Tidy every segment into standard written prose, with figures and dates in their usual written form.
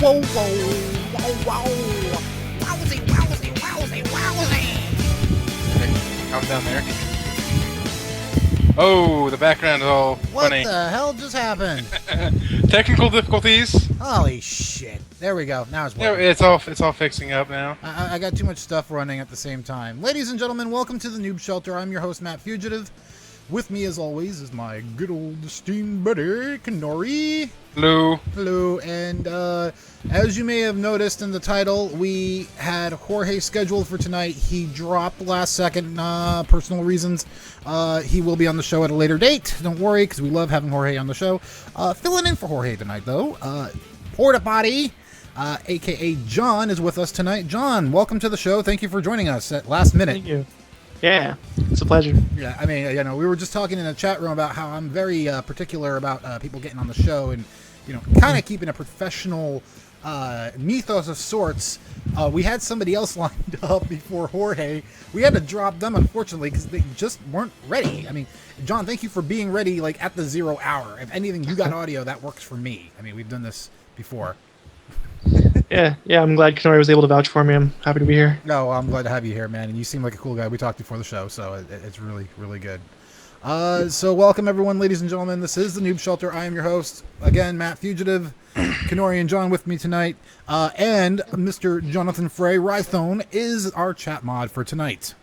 whoa, whoa, whoa, whoa. Wowzy, wowzy, wowzy, wowzy. Okay, calm down there. Oh, the background is all funny. What the hell just happened? Technical difficulties. Holy shit. There we go. Now it's Yeah, working. it's all fixing up now. I got too much stuff running at the same time. Ladies and gentlemen, welcome to the Noob Shelter. I'm your host, Matt Fugitive. With me, as always, is my good old esteemed buddy, Kennori. Hello. Hello, and as you may have noticed in the title, we had Jorge scheduled for tonight. He dropped last second, personal reasons. He will be on the show at a later date. Don't worry, because we love having Jorge on the show. Filling in for Jorge tonight, though, PortaParty, a.k.a. John, is with us tonight. John, welcome to the show. Thank you for joining us at last minute. Thank you. Yeah, it's a pleasure. Yeah, I mean, you know, we were just talking in the chat room about how I'm very particular about people getting on the show and, you know, kind of keeping a professional mythos of sorts. We had somebody else lined up before Jorge. We had to drop them, unfortunately, because they just weren't ready. I mean, John, thank you for being ready, like, at the 0 hour. If anything, you got audio, that works for me. I mean, we've done this before. Yeah, I'm glad Kennori was able to vouch for me. I'm happy to be here. No, I'm glad to have you here, man. And you seem like a cool guy. We talked before the show, so it's really, really good. So welcome, everyone, ladies and gentlemen. This is the Noob Shelter. I am your host, again, Matt Fugitive. Kennori and John with me tonight. And Mr. Jonathan Frey Rythone is our chat mod for tonight.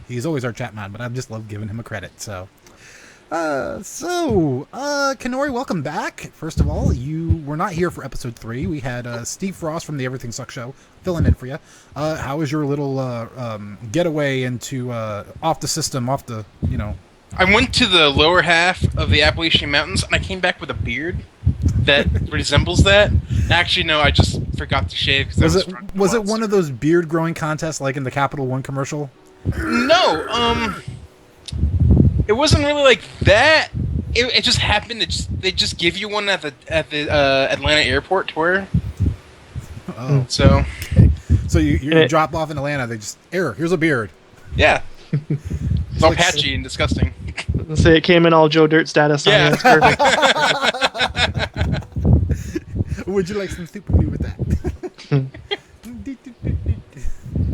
He's always our chat mod, but I just love giving him a credit, so... Kennori, welcome back. First of all, you were not here for episode 3. We had Steve Frost from the Everything Sucks show filling in for you. How was your little getaway into off the system, off the, you know? I went to the lower half of the Appalachian Mountains, and I came back with a beard that resembles that. Actually, no, I just forgot to shave. Was it one of those beard growing contests like in the Capital One commercial? No, it wasn't really like that. It just happened. They just give you one at the Atlanta airport to wear. Oh, so okay. So you drop off in Atlanta. They just here's a beard. Yeah, it's all patchy and disgusting. Let's say it came in all Joe Dirt status. Yeah, it's perfect. Would you like some soup to do with that?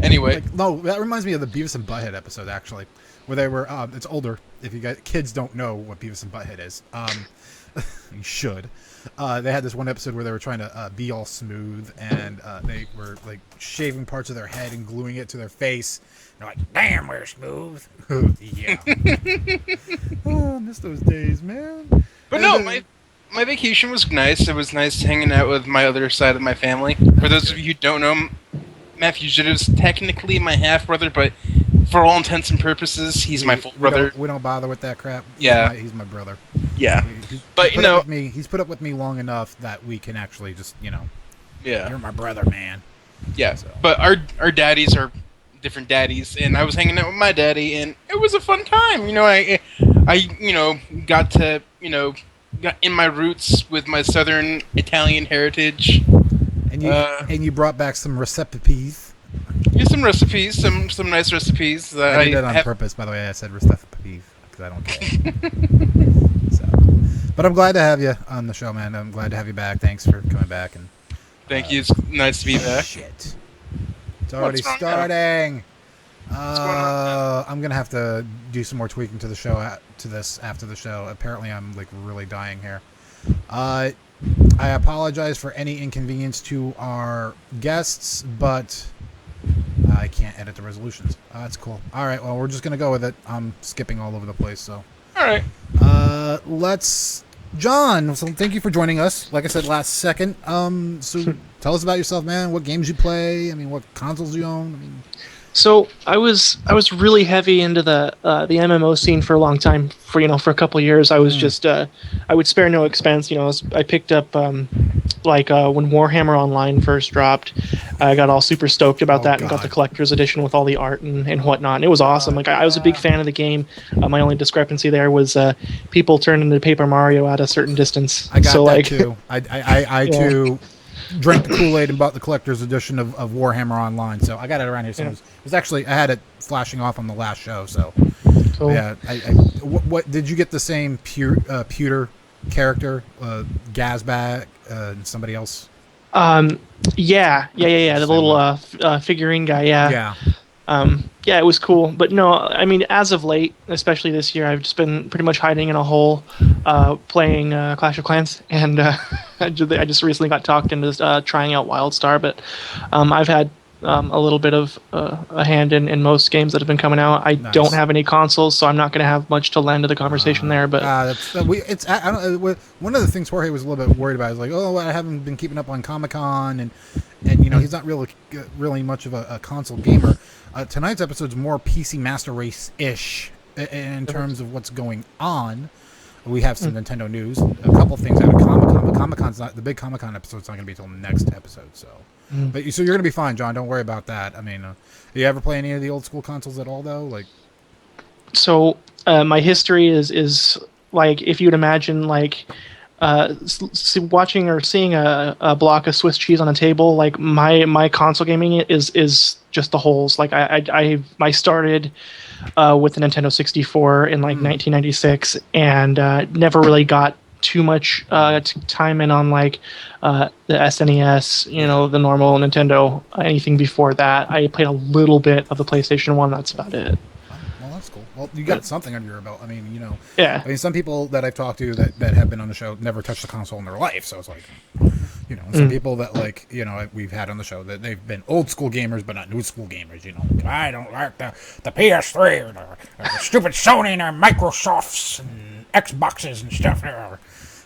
Anyway, no, that reminds me of the Beavis and Butthead episode actually. Where they were, it's older. If you guys, kids don't know what Beavis and Butthead is, you should. They had this one episode where they were trying to be all smooth, and they were like shaving parts of their head and gluing it to their face. They're like, "Damn, we're smooth." Yeah. Oh, I miss those days, man. But no, my vacation was nice. It was nice hanging out with my other side of my family. For those of you who don't know, Matt Fugitive's technically my half brother, but for all intents and purposes, he's my full brother. We don't bother with that crap. Yeah. He's my brother. Yeah. But, you know... He's put up with me long enough that we can actually just, you know... Yeah. You're my brother, man. Yeah. So. But our daddies are different daddies, and I was hanging out with my daddy, and it was a fun time. You know, I you know, got to, you know, got in my roots with my southern Italian heritage. And you brought back some recipes. Yeah, some recipes, some nice recipes. That I did that on purpose, by the way. I said recipes because I don't care. So, but I'm glad to have you on the show, man. I'm glad to have you back. Thanks for coming back. And thank you. It's nice to be back. Shit, it's already starting. I'm gonna have to do some more tweaking to the show to this after the show. Apparently, I'm like really dying here. I apologize for any inconvenience to our guests, but I can't edit the resolutions. That's cool. All right, well, we're just going to go with it. I'm skipping all over the place, so. All right. John, so thank you for joining us. Like I said last second. So tell us about yourself, man. What games you play? I mean, what consoles you own? I mean... So I was really heavy into the MMO scene for a long time. For a couple of years, I was just I would spare no expense. You know, I picked up when Warhammer Online first dropped. I got all super stoked about that and got the collector's edition with all the art and whatnot. And it was awesome. Like I was a big fan of the game. My only discrepancy there was people turned into Paper Mario at a certain distance. I got that too. I too drank the Kool-Aid and bought the collector's edition of Warhammer Online. So I got it around here. So it was actually, I had it flashing off on the last show. So cool. Yeah, what did you get the same pewter character, Gazbag, and somebody else? Yeah. The little figurine guy. Yeah. Yeah, it was cool. But no, I mean, as of late, especially this year, I've just been pretty much hiding in a hole, playing Clash of Clans, and I just recently got talked into trying out WildStar. But I've had a little bit of a hand in most games that have been coming out. I Nice. don't have any consoles, so I'm not going to have much to lend to the conversation there. But one of the things Jorge was a little bit worried about is like, oh, I haven't been keeping up on Comic-Con, and he's not really much of a console gamer. Tonight's episode's more PC Master Race-ish in terms of what's going on. We have some Nintendo news, a couple things out of Comic-Con, but Comic-Con's not, the big Comic-Con episode's not going to be until next episode, so. But so you're going to be fine, John. Don't worry about that. I mean, do you ever play any of the old school consoles at all, though? Like, so my history is like, if you'd imagine like watching or seeing a block of Swiss cheese on a table, like my console gaming is just the holes. Like I started with the Nintendo 64 in like 1996, and never really got too much time in on like the SNES, the normal Nintendo. Anything before that, I played a little bit of the PlayStation 1. That's about it. well, that's cool. Well, you got something under your belt. I mean, Yeah. I mean, some people that I've talked to that have been on the show never touched a console in their life, so it's like, some people that like, we've had on the show that they've been old school gamers but not new school gamers. I don't like the PS3 or the stupid Sony and their Microsofts and Xboxes and stuff.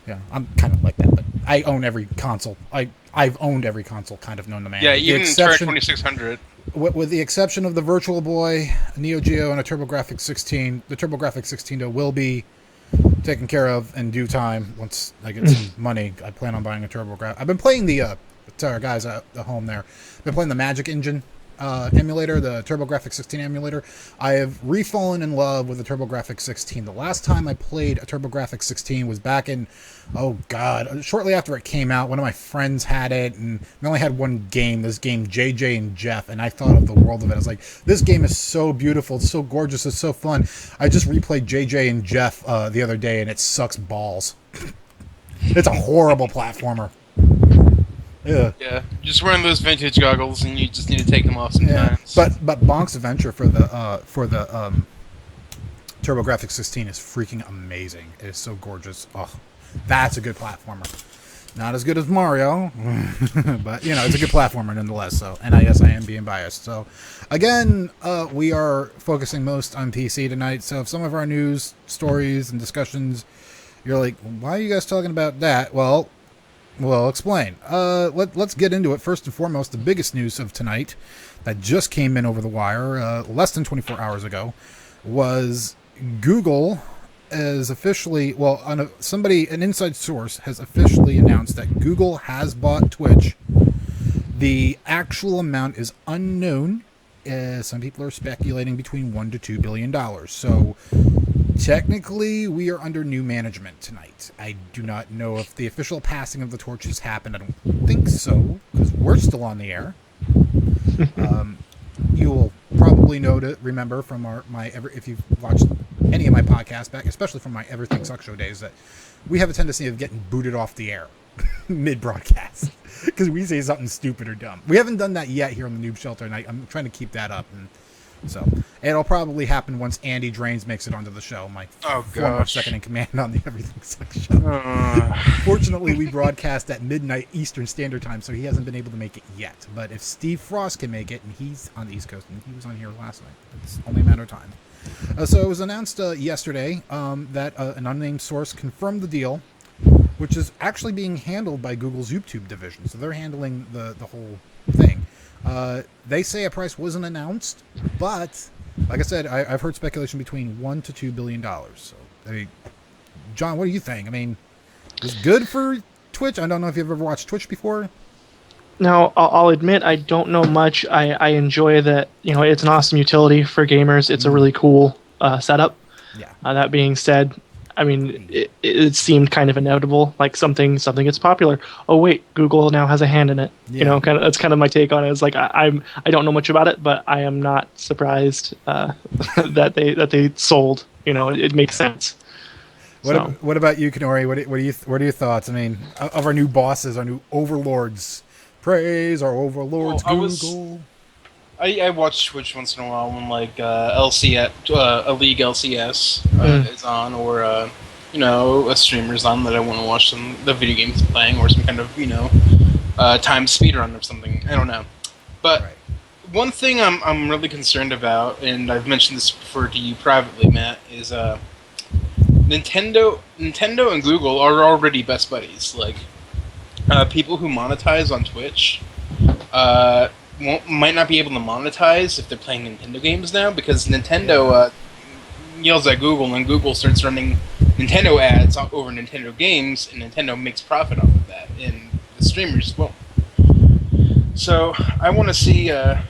Yeah, I'm kind of like that, but I own every console. I've owned every console kind of known to man. Yeah, With the even exception- 2600. With the exception of the Virtual Boy, Neo Geo, and a TurboGrafx 16. The TurboGrafx 16 though will be taken care of in due time once I get some money. I plan on buying a TurboGrafx. I've been playing the sorry guys at home there. I've been playing the Magic Engine emulator, the TurboGrafx 16 emulator. I have refallen in love with the TurboGrafx 16. The last time I played a TurboGrafx 16 was back in, shortly after it came out. One of my friends had it, and we only had one game, this game JJ and Jeff, and I thought of the world of it. I was like, this game is so beautiful, it's so gorgeous, it's so fun. I just replayed JJ and Jeff the other day, and it sucks balls. It's a horrible platformer. Yeah, just wearing those vintage goggles, and you just need to take them off sometimes. But Bonk's Adventure for the TurboGrafx 16 is freaking amazing. It is so gorgeous. Oh, that's a good platformer. Not as good as Mario, but it's a good platformer nonetheless. So, and I guess I am being biased. So, again, we are focusing most on PC tonight. So, if some of our news stories and discussions, you're like, why are you guys talking about that? Well, I'll explain. Let's get into it. First and foremost, the biggest news of tonight that just came in over the wire less than 24 hours ago was Google is officially, an inside source has officially announced that Google has bought Twitch. The actual amount is unknown. Some people are speculating between $1 to $2 billion. So technically, we are under new management tonight. I do not know if the official passing of the torch has happened. I don't think so, because we're still on the air. You will probably remember from if you've watched any of my podcasts back, especially from my Everything Sucks show days, that we have a tendency of getting booted off the air mid-broadcast because we say something stupid or dumb. We haven't done that yet here on the Noob Shelter, and I'm trying to keep that up. And so it'll probably happen once Andy Drains makes it onto the show, my former second in command on the Everything Sucks show. Fortunately, we broadcast at midnight Eastern Standard Time, so he hasn't been able to make it yet. But if Steve Frost can make it, and he's on the East Coast, and he was on here last night, it's only a matter of time. So it was announced yesterday that an unnamed source confirmed the deal, which is actually being handled by Google's YouTube division. So they're handling the whole thing. They say a price wasn't announced, but like I said, I've heard speculation between $1 to $2 billion. So, John, what do you think? I mean, is good for Twitch? I don't know if you've ever watched Twitch before. Now, I'll admit I don't know much. I enjoy that. It's an awesome utility for gamers. It's a really cool setup. Yeah. That being said, I mean, it seemed kind of inevitable. Like something gets popular. Oh wait, Google now has a hand in it. Yeah. That's kind of my take on it. It's like I don't know much about it, but I am not surprised that they sold. It makes sense. What about you, Kennori? What are your thoughts? I mean, of our new bosses, our new overlords, Praise our overlords, Google. I watch Twitch once in a while when like LCS, a League LCS is on, or a streamer's on that I want to watch the video games playing, or some kind of time speedrun or something. I don't know, but Right. one thing I'm really concerned about, and I've mentioned this before to you privately, Matt, is Nintendo and Google are already best buddies. Like people who monetize on Twitch might not be able to monetize if they're playing Nintendo games now, because Nintendo yells at Google, and Google starts running Nintendo ads over Nintendo games, and Nintendo makes profit off of that, and the streamers won't. So I want to see how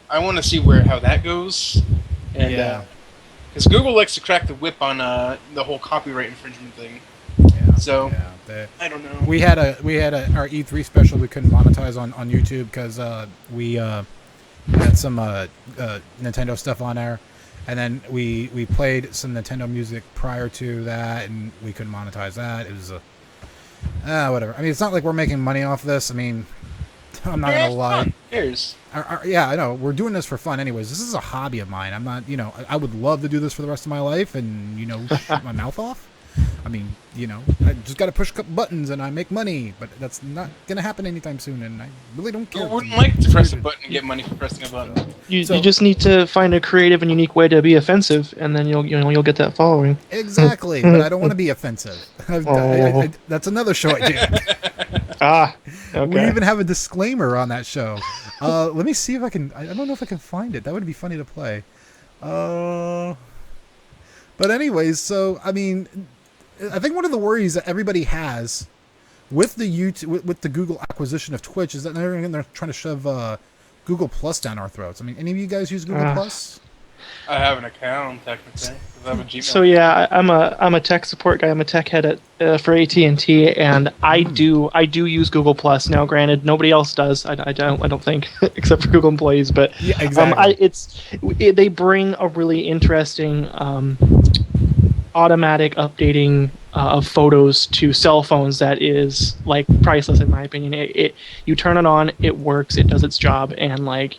that goes, and because Google likes to crack the whip on the whole copyright infringement thing. So I don't know. We had our E3 special. We couldn't monetize on YouTube because we had some Nintendo stuff on there, and then we played some Nintendo music prior to that, and we couldn't monetize that. It was whatever. I mean, it's not like we're making money off this. I mean, I'm not gonna lie. Who cares? Yeah, I know. We're doing this for fun, anyways. This is a hobby of mine. I'm not, I would love to do this for the rest of my life, and shoot my mouth off. I mean, I just got to push a couple buttons and I make money, but that's not going to happen anytime soon, and I really don't care. I wouldn't like to press a button and get money for pressing a button. You just need to find a creative and unique way to be offensive, and then you'll get that following. Exactly, but I don't want to be offensive. That's another show I do. Okay. We even have a disclaimer on that show. Let me see if I can. I don't know if I can find it. That would be funny to play. But anyways, so I mean, I think one of the worries that everybody has with the Google acquisition of Twitch is that they're trying to shove Google Plus down our throats. I mean, any of you guys use Google Plus? I have an account technically because I have a Gmail. So yeah, I'm a tech support guy. I'm a tech head for AT&T, and I do use Google Plus now. Granted, nobody else does. I don't think except for Google employees. But yeah, exactly. They bring a really interesting automatic updating of photos to cell phones that is like priceless in my opinion. You turn it on, it works, it does its job, and I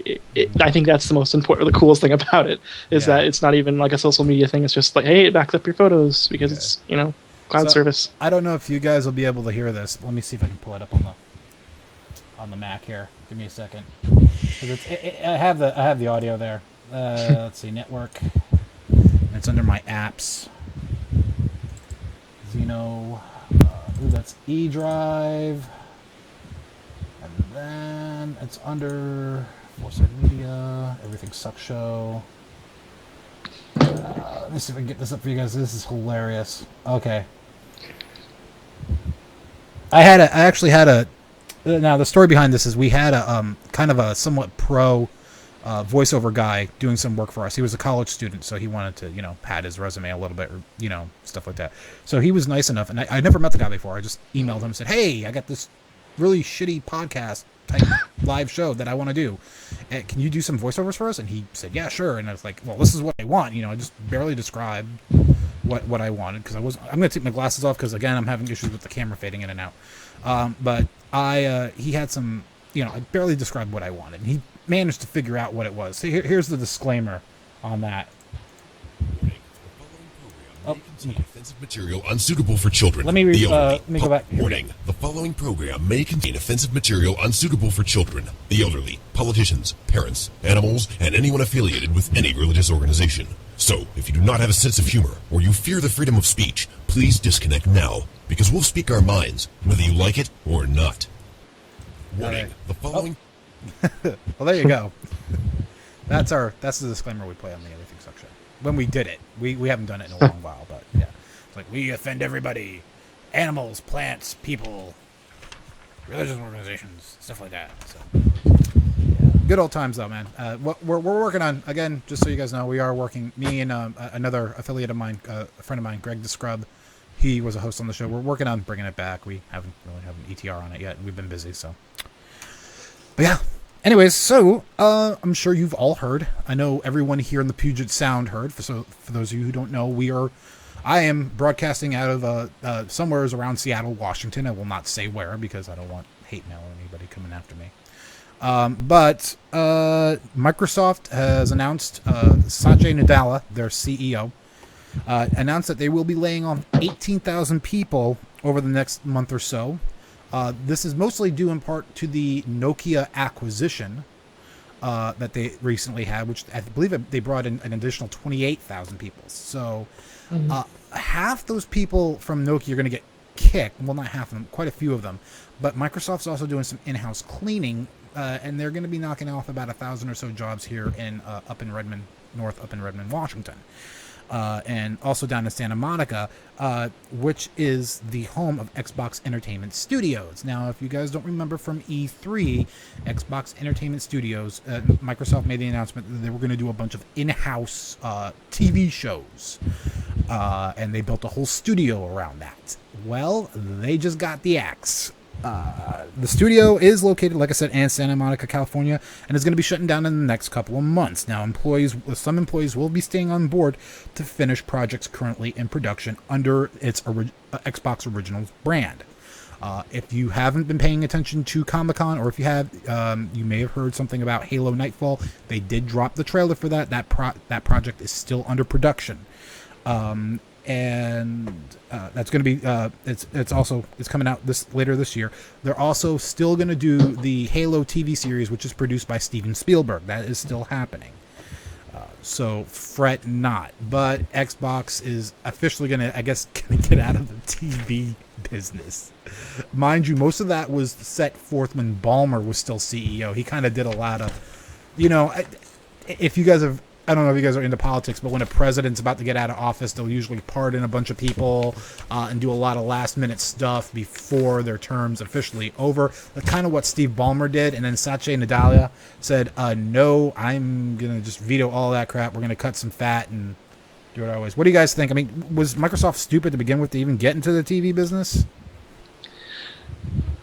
think that's the most important, the coolest thing about it is that it's not even like a social media thing. It's just like, hey, it backs up your photos because it's cloud service. I don't know if you guys will be able to hear this. Let me see if I can pull it up on the Mac here. Give me a second. I have the audio there. Let's see, network. It's under my apps. Xeno, that's E Drive, and then it's under Foresight Media, Everything Sucks Show. Let me see if I can get this up for you guys. This is hilarious. Okay. Now the story behind this is we had a kind of a somewhat pro voiceover guy doing some work for us. He was a college student, so he wanted to, pad his resume a little bit, or, stuff like that. So he was nice enough, and I never met the guy before. I just emailed him and said, hey, I got this really shitty podcast type live show that I want to do. Can you do some voiceovers for us? And he said, yeah, sure. And I was like, well, this is what I want. I just barely described what I wanted, because I'm going to take my glasses off, because, again, I'm having issues with the camera fading in and out. But he had some, I barely described what I wanted. And he managed to figure out what it was. So here's the disclaimer on that. Offensive material unsuitable for children. Let me go back. Warning: the following program may contain offensive material unsuitable for children, the elderly, politicians, parents, animals, and anyone affiliated with any religious organization. So, if you do not have a sense of humor or you fear the freedom of speech, please disconnect now, because we'll speak our minds, whether you like it or not. Warning: the following. Well, there you go. That's the disclaimer we play on the Everything Sucks Show. When we did it, we haven't done it in a long while, but yeah, it's like we offend everybody: animals, plants, people, religious organizations, stuff like that. So, yeah. Good old times, though, man. What we're working on, again, just so you guys know, we are working. Me and another affiliate of mine, a friend of mine, Greg the Scrub. He was a host on the show. We're working on bringing it back. We haven't really have an ETR on it yet. We've been busy, so. But yeah. Anyways, so I'm sure you've all heard. I know everyone here in the Puget Sound heard. For those of you who don't know, I am broadcasting out of somewhere around Seattle, Washington. I will not say where because I don't want hate mail or anybody coming after me. But Microsoft has announced, Satya Nadella, their CEO, announced that they will be laying off 18,000 people over the next month or so. This is mostly due in part to the Nokia acquisition that they recently had, which I believe they brought in an additional 28,000 people. So half those people from Nokia are going to get kicked. Well, not half of them, quite a few of them. But Microsoft's also doing some in-house cleaning, and they're going to be knocking off about 1,000 or so jobs here in up in Redmond, Washington. And also down in Santa Monica, which is the home of Xbox Entertainment Studios. Now, if you guys don't remember from E3, Xbox Entertainment Studios, Microsoft made the announcement that they were going to do a bunch of in-house TV shows, and they built a whole studio around that. Well, they just got the axe. The studio is located, like I said, in Santa Monica, California, and is going to be shutting down in the next couple of months. Now, some employees will be staying on board to finish projects currently in production under its Xbox Originals brand. If you haven't been paying attention to Comic-Con, or if you have, you may have heard something about Halo Nightfall. They did drop the trailer for that. That project is still under production. And that's going to be it's coming out later this year. They're also still going to do the Halo TV series, which is produced by Steven Spielberg. That is still happening. So fret not. But Xbox is officially going to get out of the TV business. Mind you, most of that was set forth when Ballmer was still CEO. He kind of did a lot of, if you guys have. I don't know if you guys are into politics, but when a president's about to get out of office, they'll usually pardon a bunch of people and do a lot of last-minute stuff before their term's officially over. That's kind of what Steve Ballmer did, and then Satya Nadella said, no, I'm going to just veto all that crap. We're going to cut some fat and do it our ways. What do you guys think? I mean, was Microsoft stupid to begin with to even get into the TV business?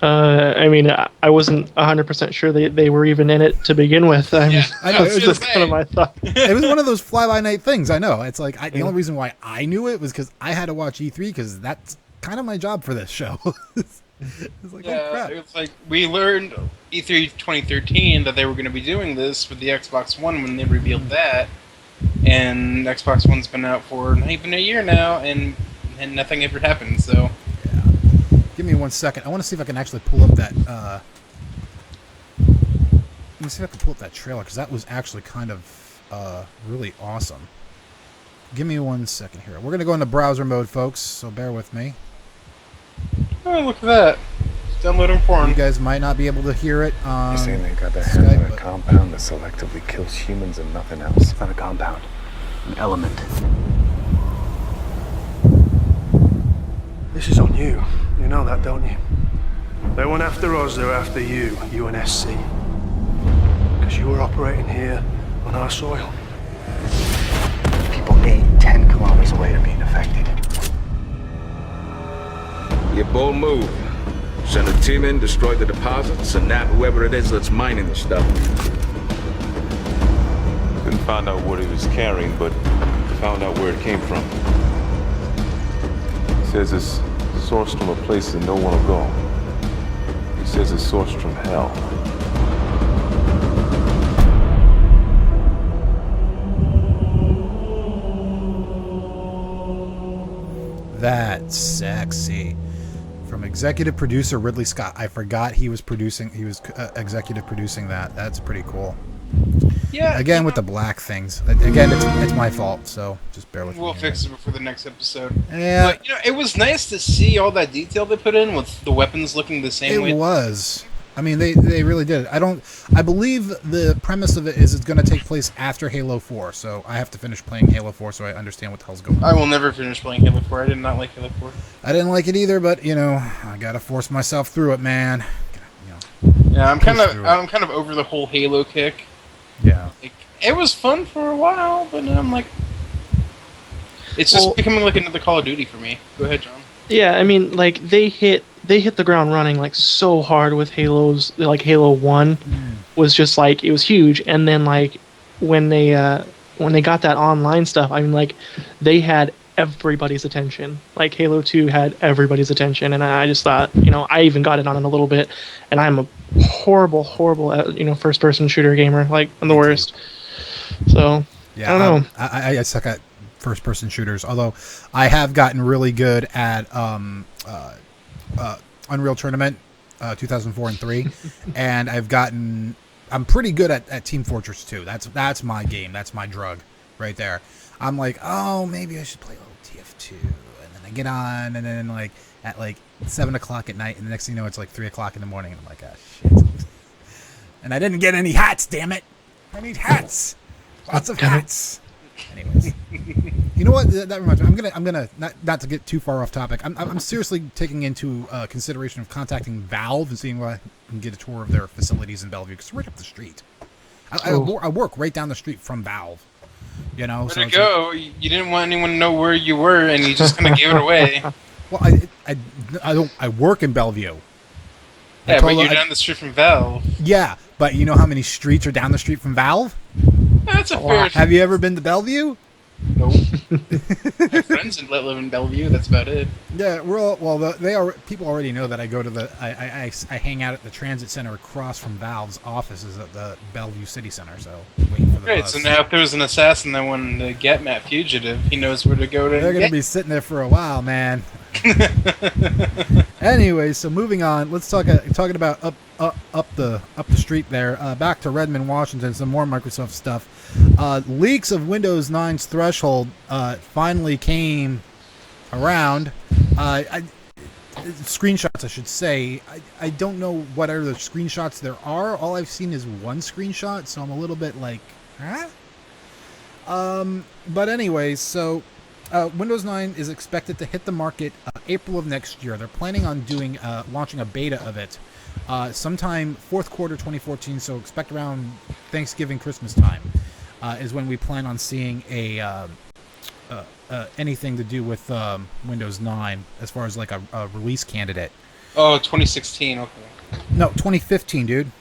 I wasn't 100% sure they were even in it to begin with. I know. It was just kind of my thought. It was one of those fly-by-night things. I know. It's like the only reason why I knew it was because I had to watch E3 because that's kind of my job for this show. It's like, oh crap. It's like we learned E3 2013 that they were going to be doing this for the Xbox One when they revealed that, and Xbox One's been out for not even a year now, and nothing ever happened. So. Give me 1 second. I want to see if I can actually pull up that. Let me see if I can pull up that trailer because that was actually kind of really awesome. Give me 1 second here. We're gonna go into browser mode, folks. So bear with me. Oh, look at that! It's downloading porn. You guys might not be able to hear it. You're saying they got their hands on a compound that selectively kills humans and nothing else? It's not a compound, an element. This is on you. You know that, don't you? They weren't after us, they were after you and SC. Because you were operating here on our soil. People 8-10 kilometers away are being affected. Be a bold move. Send a team in, destroy the deposits, and nab whoever it is that's mining the stuff. Couldn't find out what he was carrying, but found out where it came from. He says it's sourced from a place that no one will go. He says it's sourced from hell. That's sexy. From executive producer Ridley Scott. I forgot he was executive producing that. That's pretty cool. Yeah. Again, with the black things. Again, it's my fault, so just bear with me. We'll fix it before the next episode. Yeah. But, it was nice to see all that detail they put in with the weapons looking the same way. It was. I mean, they really did. I believe the premise of it is it's going to take place after Halo 4, so I have to finish playing Halo 4 so I understand what the hell's going on. I will never finish playing Halo 4. I did not like Halo 4. I didn't like it either, but, I got to force myself through it, man. Yeah, I'm kind of over the whole Halo kick. Yeah. It was fun for a while, but now I'm like... It's just becoming like another Call of Duty for me. Go ahead, John. Yeah, I mean, like, they hit the ground running, like, so hard with Halo's... Like, Halo 1 was just, like, it was huge. And then, like, when they got that online stuff, I mean, like, they had everybody's attention. Like Halo 2 had everybody's attention, and I just thought, you know, I even got it on it a little bit, and I'm a horrible, first-person shooter gamer. Like, I'm the worst. So, Yeah, I don't know. I suck at first-person shooters, although I have gotten really good at Unreal Tournament 2004 and 3, and I'm pretty good at Team Fortress 2. That's my game. That's my drug right there. I'm like, oh, maybe I should play a little TF2, and then I get on, and then like at like 7 o'clock at night, and the next thing you know, it's like 3 o'clock in the morning, and I'm like, ah, shit. And I didn't get any hats, damn it. I need hats. Lots of hats. Anyways, you know what? That reminds me. I'm gonna not to get too far off topic. I'm seriously taking into consideration of contacting Valve and seeing if I can get a tour of their facilities in Bellevue, because it's right up the street. I work right down the street from Valve. You know, where'd it go? Like, you didn't want anyone to know where you were, and you just kind of gave it away. Well, I work in Bellevue. Yeah, but you're down the street from Valve. Yeah, but you know how many streets are down the street from Valve? That's a fair. Have you ever been to Bellevue? Nope. I have friends that live in Bellevue. That's about it. Yeah, people already know that I go to I hang out at the transit center across from Valve's offices at the Bellevue City Center. So waiting for the Great. bus. So now, if there was an assassin that wanted to get Matt Fugitive, he knows where to go to. They're gonna be sitting there for a while, man. Anyway, so moving on, let's talking about up the street there. Back to Redmond, Washington. Some more Microsoft stuff. Leaks of Windows 9's Threshold finally came around. Screenshots, I should say. I don't know what other screenshots there are. All I've seen is one screenshot, so I'm a little bit like, huh? But anyways, so Windows 9 is expected to hit the market April of next year. They're planning on launching a beta of it sometime fourth quarter 2014. So expect around Thanksgiving, Christmas time is when we plan on seeing anything to do with Windows 9 as far as like a release candidate. Oh, 2016. Okay. No, 2015, dude.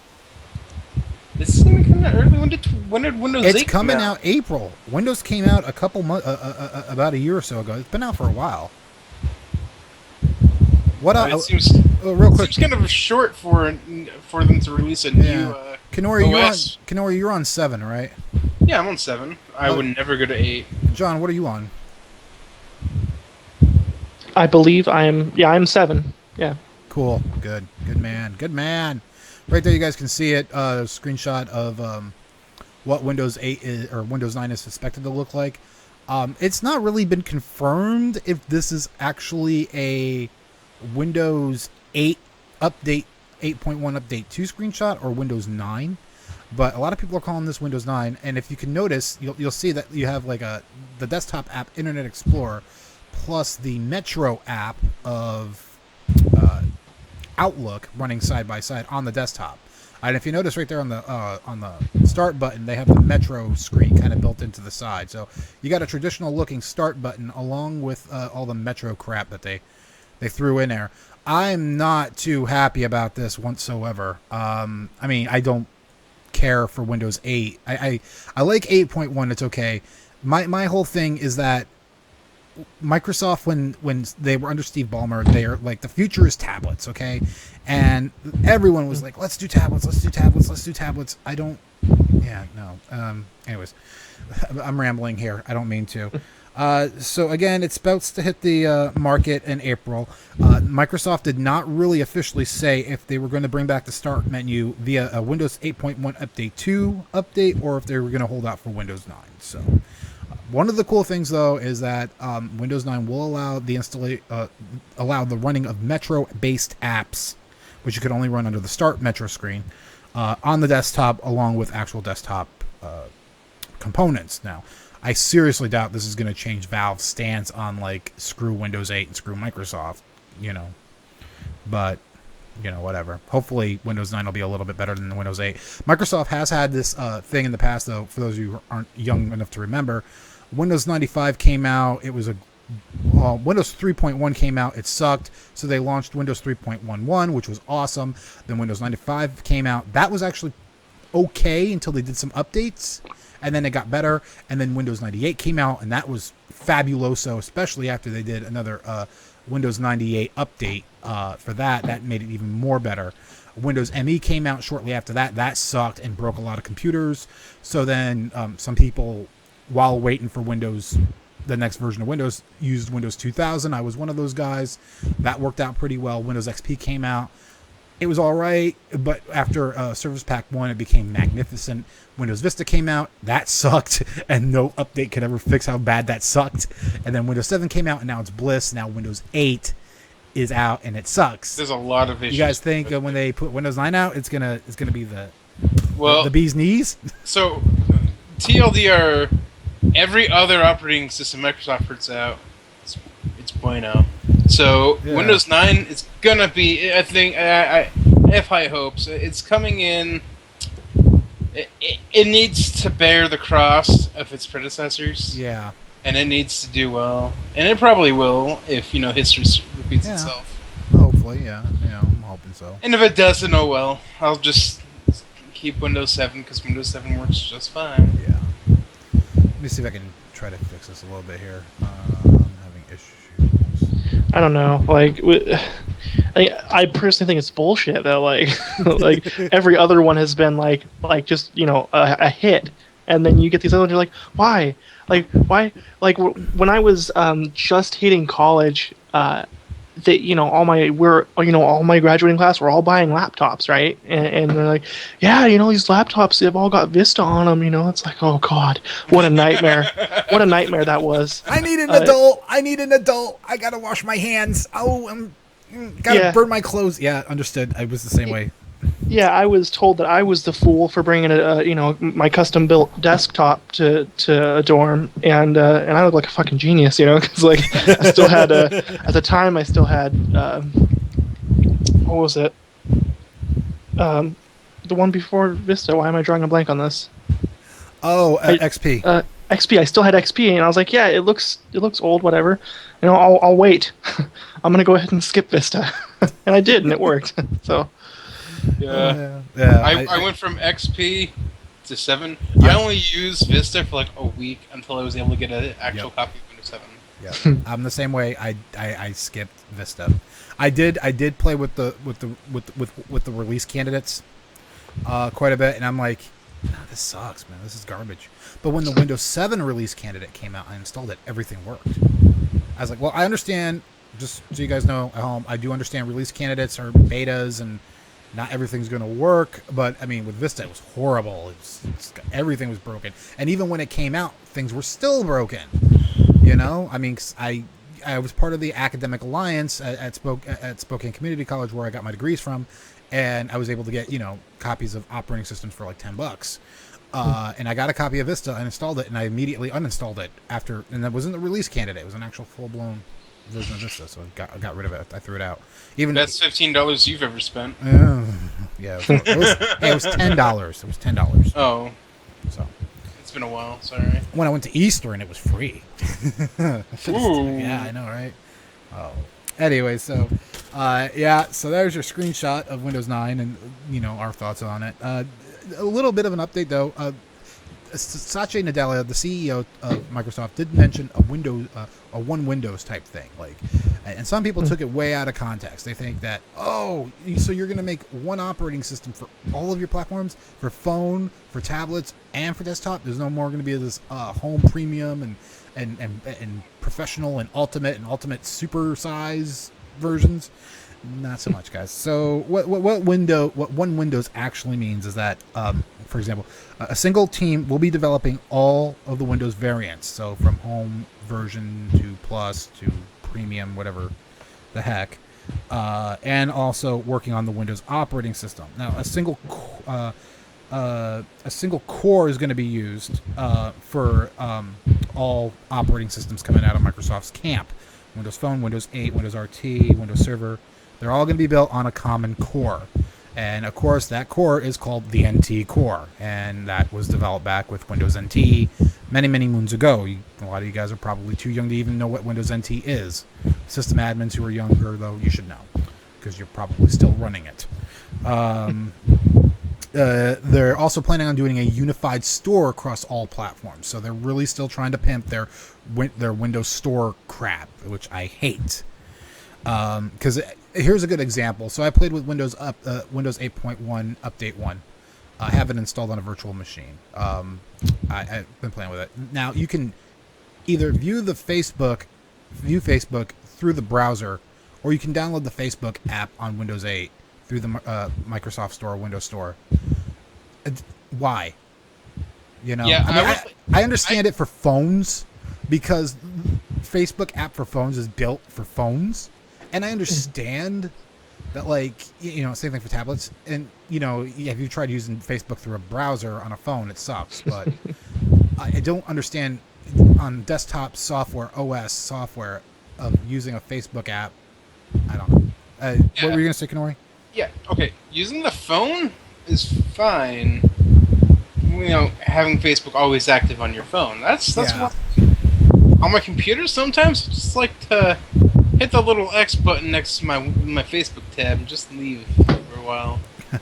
This is kind of early. When did Windows 8 It's coming out April. Windows came out a couple months, about a year or so ago. It's been out for a while. What? It seems real quick. Seems kind of short for them to release a new Kennori, OS. You're on 7, right? Yeah, I'm on 7. I would never go to 8. John, what are you on? I believe I'm 7. Yeah. Cool. Good man. Right there, you guys can see it. A screenshot of what Windows 8 is, or Windows 9 is suspected to look like. It's not really been confirmed if this is actually a Windows 8 update, 8.1 update 2 screenshot, or Windows 9. But a lot of people are calling this Windows 9. And if you can notice, you'll see that you have like the desktop app Internet Explorer plus the Metro app of Outlook running side by side on the desktop. And if you notice right there on the start button, they have the Metro screen kind of built into the side. So you got a traditional looking start button along with all the Metro crap that they threw in there. I'm not too happy about this whatsoever. I mean, I don't care for Windows 8. I like 8.1. It's okay. My whole thing is that Microsoft, when they were under Steve Ballmer, they are like, the future is tablets, okay? And everyone was like, let's do tablets. I don't, anyways, I'm rambling here. I don't mean to. So again, it's about to hit the market in April. Microsoft did not really officially say if they were going to bring back the start menu via a Windows 8.1 Update 2 update, or if they were going to hold out for Windows 9. So one of the cool things, though, is that Windows 9 will allow the running of Metro-based apps, which you can only run under the Start Metro screen, on the desktop, along with actual desktop components. Now, I seriously doubt this is going to change Valve's stance on, like, screw Windows 8 and screw Microsoft, But, whatever. Hopefully, Windows 9 will be a little bit better than Windows 8. Microsoft has had this thing in the past, though, for those of you who aren't young enough to remember. Windows 95 came out. It was Windows 3.1 came out. It sucked. So they launched Windows 3.11, which was awesome. Then Windows 95 came out. That was actually okay until they did some updates. and then it got better, and then Windows 98 came out, and that was fabuloso, especially after they did another Windows 98 update for that made it even more better. Windows ME came out shortly after that. That sucked and broke a lot of computers. So then some people, while waiting for the next version of Windows, used Windows 2000. I was one of those guys. That worked out pretty well. Windows XP came out. It was all right, but after Service Pack 1, it became magnificent. Windows Vista came out. That sucked, and no update could ever fix how bad that sucked. And then Windows 7 came out, and now it's bliss. Now Windows 8 is out, and it sucks. There's a lot of issues. You guys think when they put Windows 9 out, it's gonna be the bee's knees? So, TLDR, every other operating system Microsoft puts out, it's bueno. So Windows 9 is gonna be. I think I have high hopes. It's coming in. It needs to bear the cross of its predecessors. Yeah. And it needs to do well, and it probably will if history repeats itself. Hopefully, yeah. I'm hoping so. And if it doesn't, oh well. I'll just keep Windows 7 because Windows 7 works just fine. Yeah. Let me see if I can try to fix this a little bit here. I'm having issues. I don't know. I personally think it's bullshit though. Like every other one has been like just a hit, and then you get these other ones. You're like, why? Why? Like when I was just hitting college, all my graduating class were all buying laptops, right? And they're like, yeah, these laptops, they've all got Vista on them. It's like, oh god, what a nightmare! What a nightmare that was. I need an adult. I gotta wash my hands. Oh, I'm gotta burn my clothes. Yeah, understood. I was the same way. Yeah, I was told that I was the fool for bringing my custom built desktop to a dorm, and I look like a fucking genius, because I still had at the time I still had what was it? The one before Vista. Why am I drawing a blank on this? Oh, XP. XP. I still had XP, and I was like, yeah, it looks old, whatever. I'll wait. I'm gonna go ahead and skip Vista, and I did, and it worked. So. Yeah. I went from XP to 7. Yeah. I only used Vista for like a week until I was able to get an actual copy of Windows Yeah, 7. I'm the same way. I skipped Vista. I did play with the release candidates quite a bit, and I'm like, this sucks, man. This is garbage. But when the Windows 7 release candidate came out, I installed it. Everything worked. I was like, well, I understand. Just so you guys know at home, I do understand release candidates are betas and not everything's going to work, but I mean, with Vista, it was horrible. Everything was broken, and even when it came out, things were still broken. I mean, I was part of the academic alliance at Spokane Community College, where I got my degrees from, and I was able to get copies of operating systems for like $10. And I got a copy of Vista and installed it, and I immediately uninstalled it after, and that wasn't the release candidate; it was an actual full-blown version of Vista, so I got rid of it. I threw it out. That's $15 you've ever spent. Yeah, it was $10. It was $10. Oh, so it's been a while. Sorry. When I went to Easter and it was free. Ooh. Yeah, I know, right? Oh. Anyway, so so there's your screenshot of Windows 9 and our thoughts on it. A little bit of an update though. Satya Nadella, the CEO of Microsoft, did mention a one Windows type thing, and some people took it way out of context. They think that, so you're going to make one operating system for all of your platforms, for phone, for tablets, and for desktop. There's no more going to be this home premium and professional and ultimate super size versions. Not so much, guys. So what one Windows actually means is that, for example, a single team will be developing all of the Windows variants. So from home version to plus to premium, whatever the heck, and also working on the Windows operating system. Now, a single core is going to be used for all operating systems coming out of Microsoft's camp. Windows Phone, Windows 8, Windows RT, Windows Server. They're all going to be built on a common core. And, of course, that core is called the NT core. And that was developed back with Windows NT many, many moons ago. A lot of you guys are probably too young to even know what Windows NT is. System admins who are younger, though, you should know, because you're probably still running it. they're also planning on doing a unified store across all platforms. So they're really still trying to pimp their Windows Store crap, which I hate. Because here's a good example. So I played with Windows 8.1 Update 1. I have it installed on a virtual machine. I've been playing with it. Now you can either view Facebook through the browser, or you can download the Facebook app on Windows 8 through the Microsoft Store or Windows Store. Why? You know, Yeah, I understand it for phones because Facebook app for phones is built for phones, and I understand that, like, you know, same thing for tablets. And you know, if you tried using Facebook through a browser on a phone, it sucks. But I don't understand on desktop software, OS software, of using a Facebook app. I don't know. What were you gonna say, Kennori? Yeah, okay. Using the phone is fine. You know, having Facebook always active on your phone. That's what. On my computer, sometimes I just like to hit the little X button next to my Facebook tab and just leave for a while.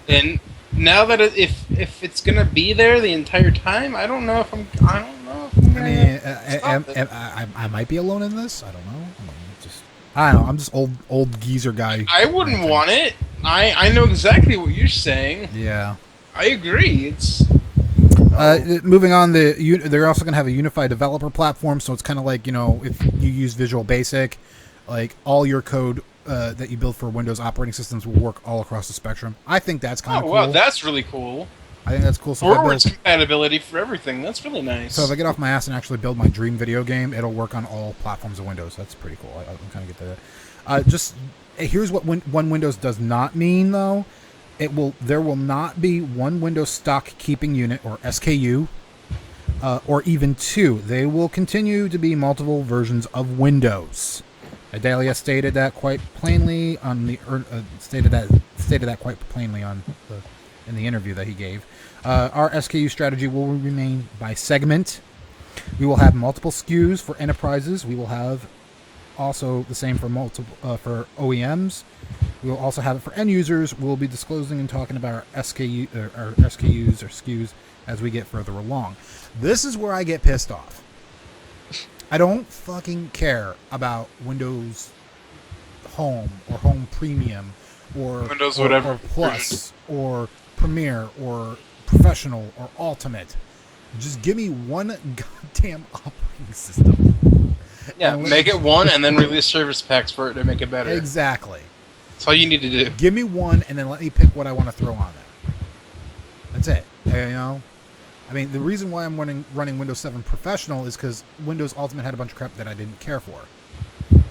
And now that if it's gonna be there the entire time, I don't know if I'm I might be alone in this. I don't know. I don't know. I'm just old geezer guy. I wouldn't want it. I know exactly what you're saying. Yeah. I agree. It's moving on. They're also going to have a unified developer platform, so it's kind of like, you know, if you use Visual Basic, like all your code that you build for Windows operating systems will work all across the spectrum. I think that's kind of cool. Oh, wow, that's really cool. I think that's cool. So forwards compatibility for everything. That's really nice. So if I get off my ass and actually build my dream video game, it'll work on all platforms of Windows. That's pretty cool. I kind of get that. Here's what one Windows does not mean, though. There will not be one Windows stock keeping unit, or SKU, or even two. They will continue to be multiple versions of Windows. Adalia stated that quite plainly on the stated that quite plainly in the interview that he gave. Our SKU strategy will remain by segment. We will have multiple SKUs for enterprises. We will have also the same for for OEMs. We will also have it for end users. We'll be disclosing and talking about our SKUs or SKUs as we get further along. This is where I get pissed off. I don't fucking care about Windows Home or Home Premium or Windows or whatever Plus or Premiere or Professional or Ultimate. Just give me one goddamn operating system. Yeah, make it one and then release service packs for it to make it better. Exactly. That's all you need to do. Give me one and then let me pick what I want to throw on there. That's it. You know? I mean, the reason why I'm running Windows 7 Professional is because Windows Ultimate had a bunch of crap that I didn't care for.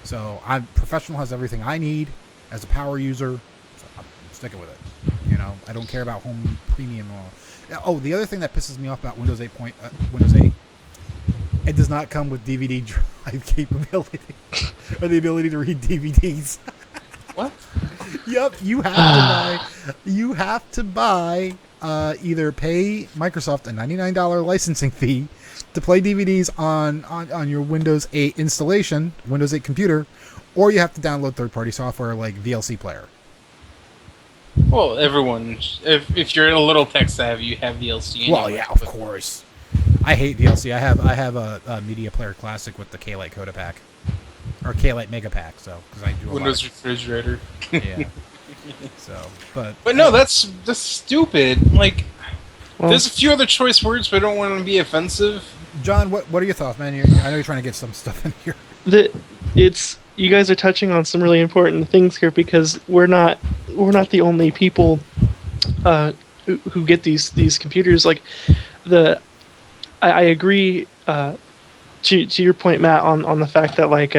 So Professional has everything I need as a power user. So I'm sticking with it. You know, I don't care about Home Premium or... Oh, the other thing that pisses me off about Windows 8, it does not come with DVD drive capability or the ability to read DVDs. What? Yep, you have to buy either pay Microsoft a $99 licensing fee to play DVDs on your Windows 8 installation, Windows 8 computer, or you have to download third-party software like VLC Player. Well, everyone, if you're a little tech savvy, you have VLC anyway. Well, yeah, of course. I hate VLC. I have a Media Player Classic with the K-Lite Coda Pack. Or K-Lite Mega Pack, so because I do a Windows refrigerator. Yeah. So, but no, that's stupid. Like, there's a few other choice words, but I don't want to be offensive. John, what are your thoughts, man? I know you're trying to get some stuff in here. You guys are touching on some really important things here because we're not the only people who get these computers. Like I agree to your point, Matt, on the fact that, like,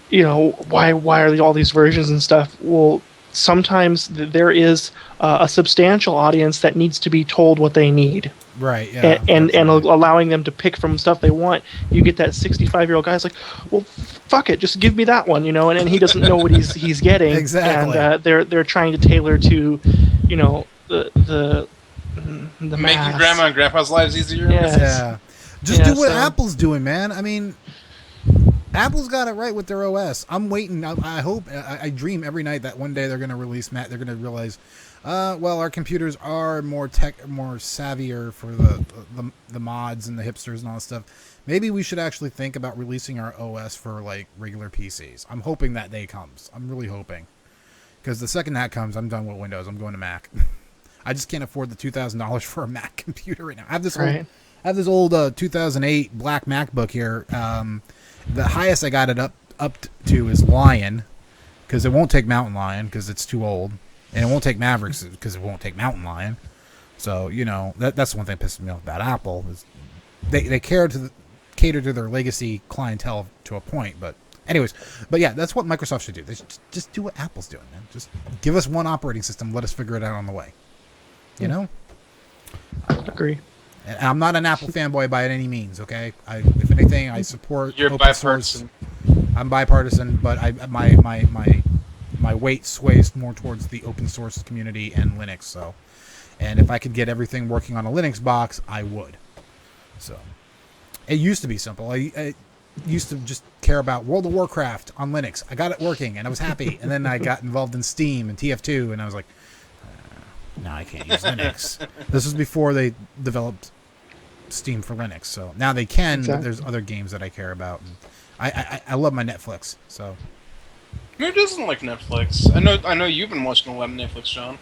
you know, why are all these versions and stuff? Well, sometimes there is a substantial audience that needs to be told what they need. Right, yeah. And allowing them to pick from stuff they want. You get that 65-year-old guy's like, well, fuck it, just give me that one, you know, and he doesn't know what he's getting. Exactly. And they're trying to tailor to, you know, the making mass. grandma and grandpa's lives easier. Yes. Yeah. Just do what Apple's doing, man. I mean, Apple's got it right with their OS. I'm waiting. I hope. I dream every night that one day they're going to release They're going to realize Well, our computers are more savvier for the mods and the hipsters and all that stuff. Maybe we should actually think about releasing our OS for like regular PCs. I'm hoping that day comes. I'm really hoping, because the second that comes, I'm done with Windows. I'm going to Mac. I just can't afford the $2,000 for a Mac computer right now. I have this old 2008 black MacBook here. The highest I got it up to is Lion, because it won't take Mountain Lion because it's too old. And it won't take Mavericks because it won't take Mountain Lion. So, that's the one thing that pisses me off about Apple. Is they cater to their legacy clientele to a point. But yeah, that's what Microsoft should do. They should just do what Apple's doing, man. Just give us one operating system. Let us figure it out on the way. I would agree. And I'm not an Apple fanboy by any means, okay? If anything, I support You're open bipartisan. source. I'm bipartisan, but my weight sways more towards the open source community and Linux. So, and if I could get everything working on a Linux box, I would. So, it used to be simple. I used to just care about World of Warcraft on Linux. I got it working, and I was happy. And then I got involved in Steam and TF2, and I was like, no, I can't use Linux. This was before they developed Steam for Linux. So now they can, but there's other games that I care about. And I love my Netflix. So. Who doesn't like Netflix? I know you've been watching a lot of Netflix, John.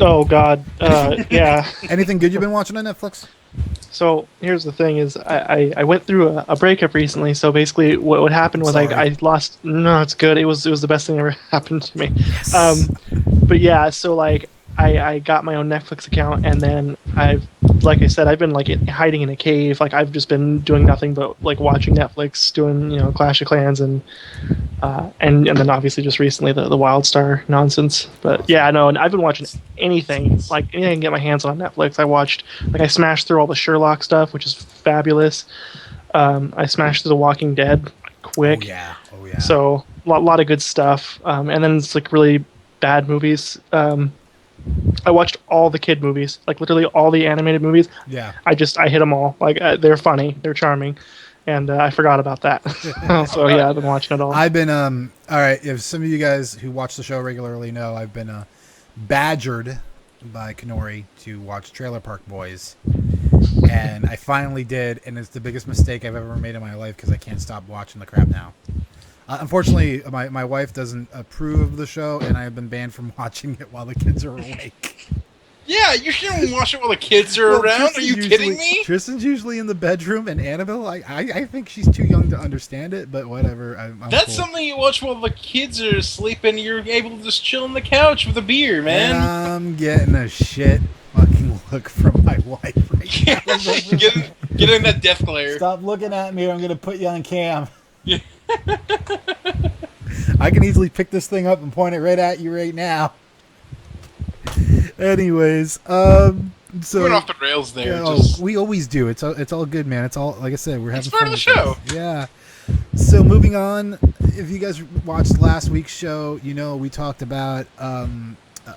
Oh God, yeah. Anything good you've been watching on Netflix? So here's the thing: is I went through a breakup recently. So basically, what happened was I lost. No, it's good. It was the best thing that ever happened to me. Yes. But yeah, so like I got my own Netflix account, and then like I said, I've been like hiding in a cave. Like I've just been doing nothing but like watching Netflix, doing Clash of Clans, and then obviously just recently the WildStar nonsense. But yeah, no, and I've been watching anything I can get my hands on Netflix. I smashed through all the Sherlock stuff, which is fabulous. I smashed through The Walking Dead quick. Oh yeah. So a lot of good stuff. And then it's like really bad movies. I watched all the kid movies, like literally all the animated movies. Yeah. I hit them all. Like they're funny, they're charming, and I forgot about that. So yeah, I've been watching it all. I've been all right. If some of you guys who watch the show regularly know, I've been badgered by Kennori to watch Trailer Park Boys, and I finally did, and it's the biggest mistake I've ever made in my life because I can't stop watching the crap now. Unfortunately, my wife doesn't approve of the show, and I have been banned from watching it while the kids are awake. Yeah, you shouldn't watch it while the kids are around. Are you kidding me? Tristan's usually in the bedroom, and Annabelle, I think she's too young to understand it, but whatever. That's cool. something you watch while the kids are sleeping. You're able to just chill on the couch with a beer, man. And I'm getting a shit fucking look from my wife right now. Get in that death glare. Stop looking at me, or I'm going to put you on cam. Yeah. I can easily pick this thing up and point it right at you right now. Anyways, so going off the rails there. We always do. It's all good, man. It's all, like I said, we're having fun. It's part of the show. Yeah. So moving on, if you guys watched last week's show, we talked about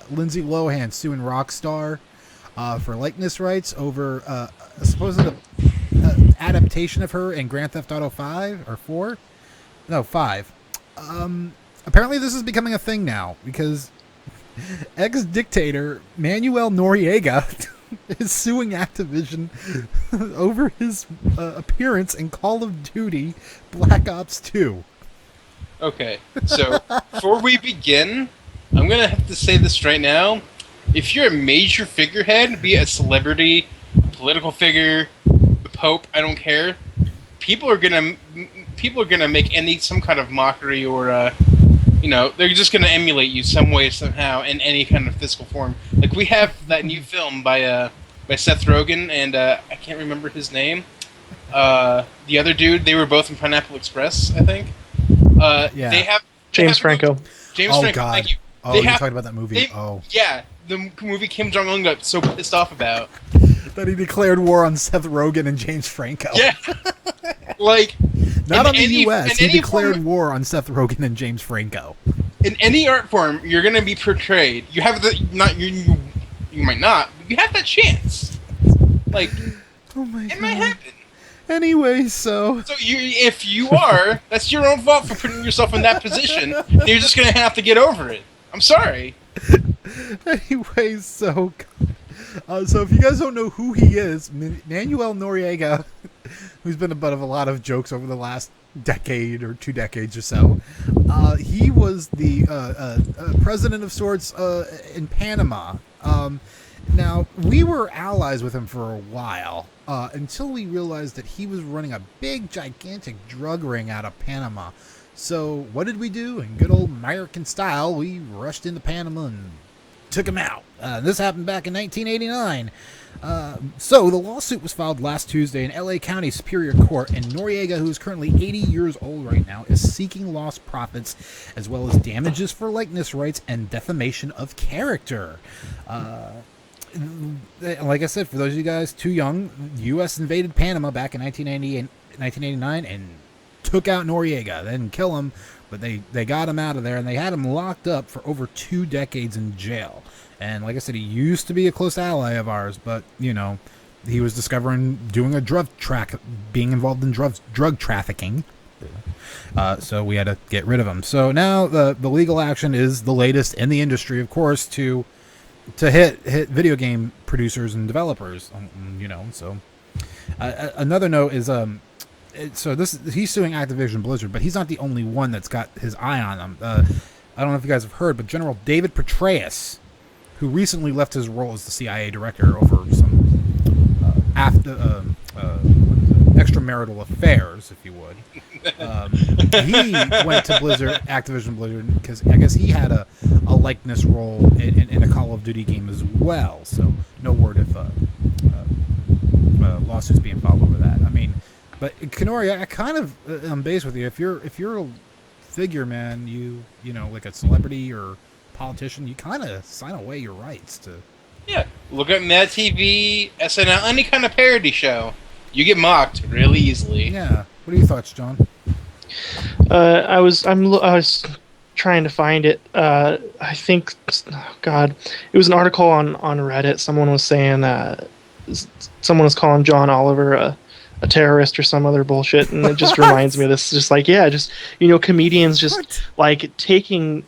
Lindsay Lohan suing Rockstar for likeness rights over a supposed adaptation of her in Grand Theft Auto 5 or 4? No, 5. Apparently this is becoming a thing now because ex-dictator Manuel Noriega is suing Activision over his appearance in Call of Duty Black Ops 2. Okay, so before we begin, I'm going to have to say this right now. If you're a major figurehead, be it a celebrity, a political figure, the Pope, I don't care, people are gonna make some kind of mockery or they're just gonna emulate you some way somehow in any kind of physical form. Like we have that new film by Seth Rogen and I can't remember his name. The other dude, they were both in Pineapple Express, I think. Yeah. They have James Franco. James Franco. God. Thank you. Oh, you talked about that movie. Yeah, the movie Kim Jong-un got so pissed off about. That he declared war on Seth Rogen and James Franco. Yeah. Like... Not on the U.S. He declared war on Seth Rogen and James Franco. In any art form, you're going to be portrayed. You have you might not, but you have that chance. Like, oh my God. It might happen. Anyway, so if you are, that's your own fault for putting yourself in that position. You're just going to have to get over it. I'm sorry. Anyways, so if you guys don't know who he is, Manuel Noriega, who's been a butt of a lot of jokes over the last decade or 2 decades or so, he was the president of sorts in Panama. Now, we were allies with him for a while until we realized that he was running a big, gigantic drug ring out of Panama. So what did we do? In good old American style, we rushed into Panama and took him out. This happened back in 1989. So the lawsuit was filed last Tuesday in LA County Superior Court, and Noriega, who is currently 80 years old right now, is seeking lost profits as well as damages for likeness rights and defamation of character. Like I said, for those of you guys too young, U.S. invaded Panama back in 1989 and took out Noriega. They didn't kill him, but they got him out of there, and they had him locked up for over 2 decades in jail. And like I said, he used to be a close ally of ours, but, you know, he was being involved in drug trafficking. So we had to get rid of him. So now the legal action is the latest in the industry, of course, to hit video game producers and developers, you know. So another note is he's suing Activision Blizzard, but he's not the only one that's got his eye on him. I don't know if you guys have heard, but General David Petraeus, who recently left his role as the CIA director over some extramarital affairs, if you would, he went to Activision Blizzard, because I guess he had a likeness role in a Call of Duty game as well. So no word if lawsuits being filed over that. I mean, but Kennori, I kind of am based with you. If you're a figure, man, you know, like a celebrity or politician, you kind of sign away your rights to. Yeah, look at Mad TV, SNL, any kind of parody show. You get mocked really easily. Yeah. What are your thoughts, John? I was trying to find it. I think, oh God, it was an article on Reddit. Someone was saying someone was calling John Oliver a terrorist or some other bullshit, and it just reminds me of this. Just like, yeah, just, you know, comedians just like taking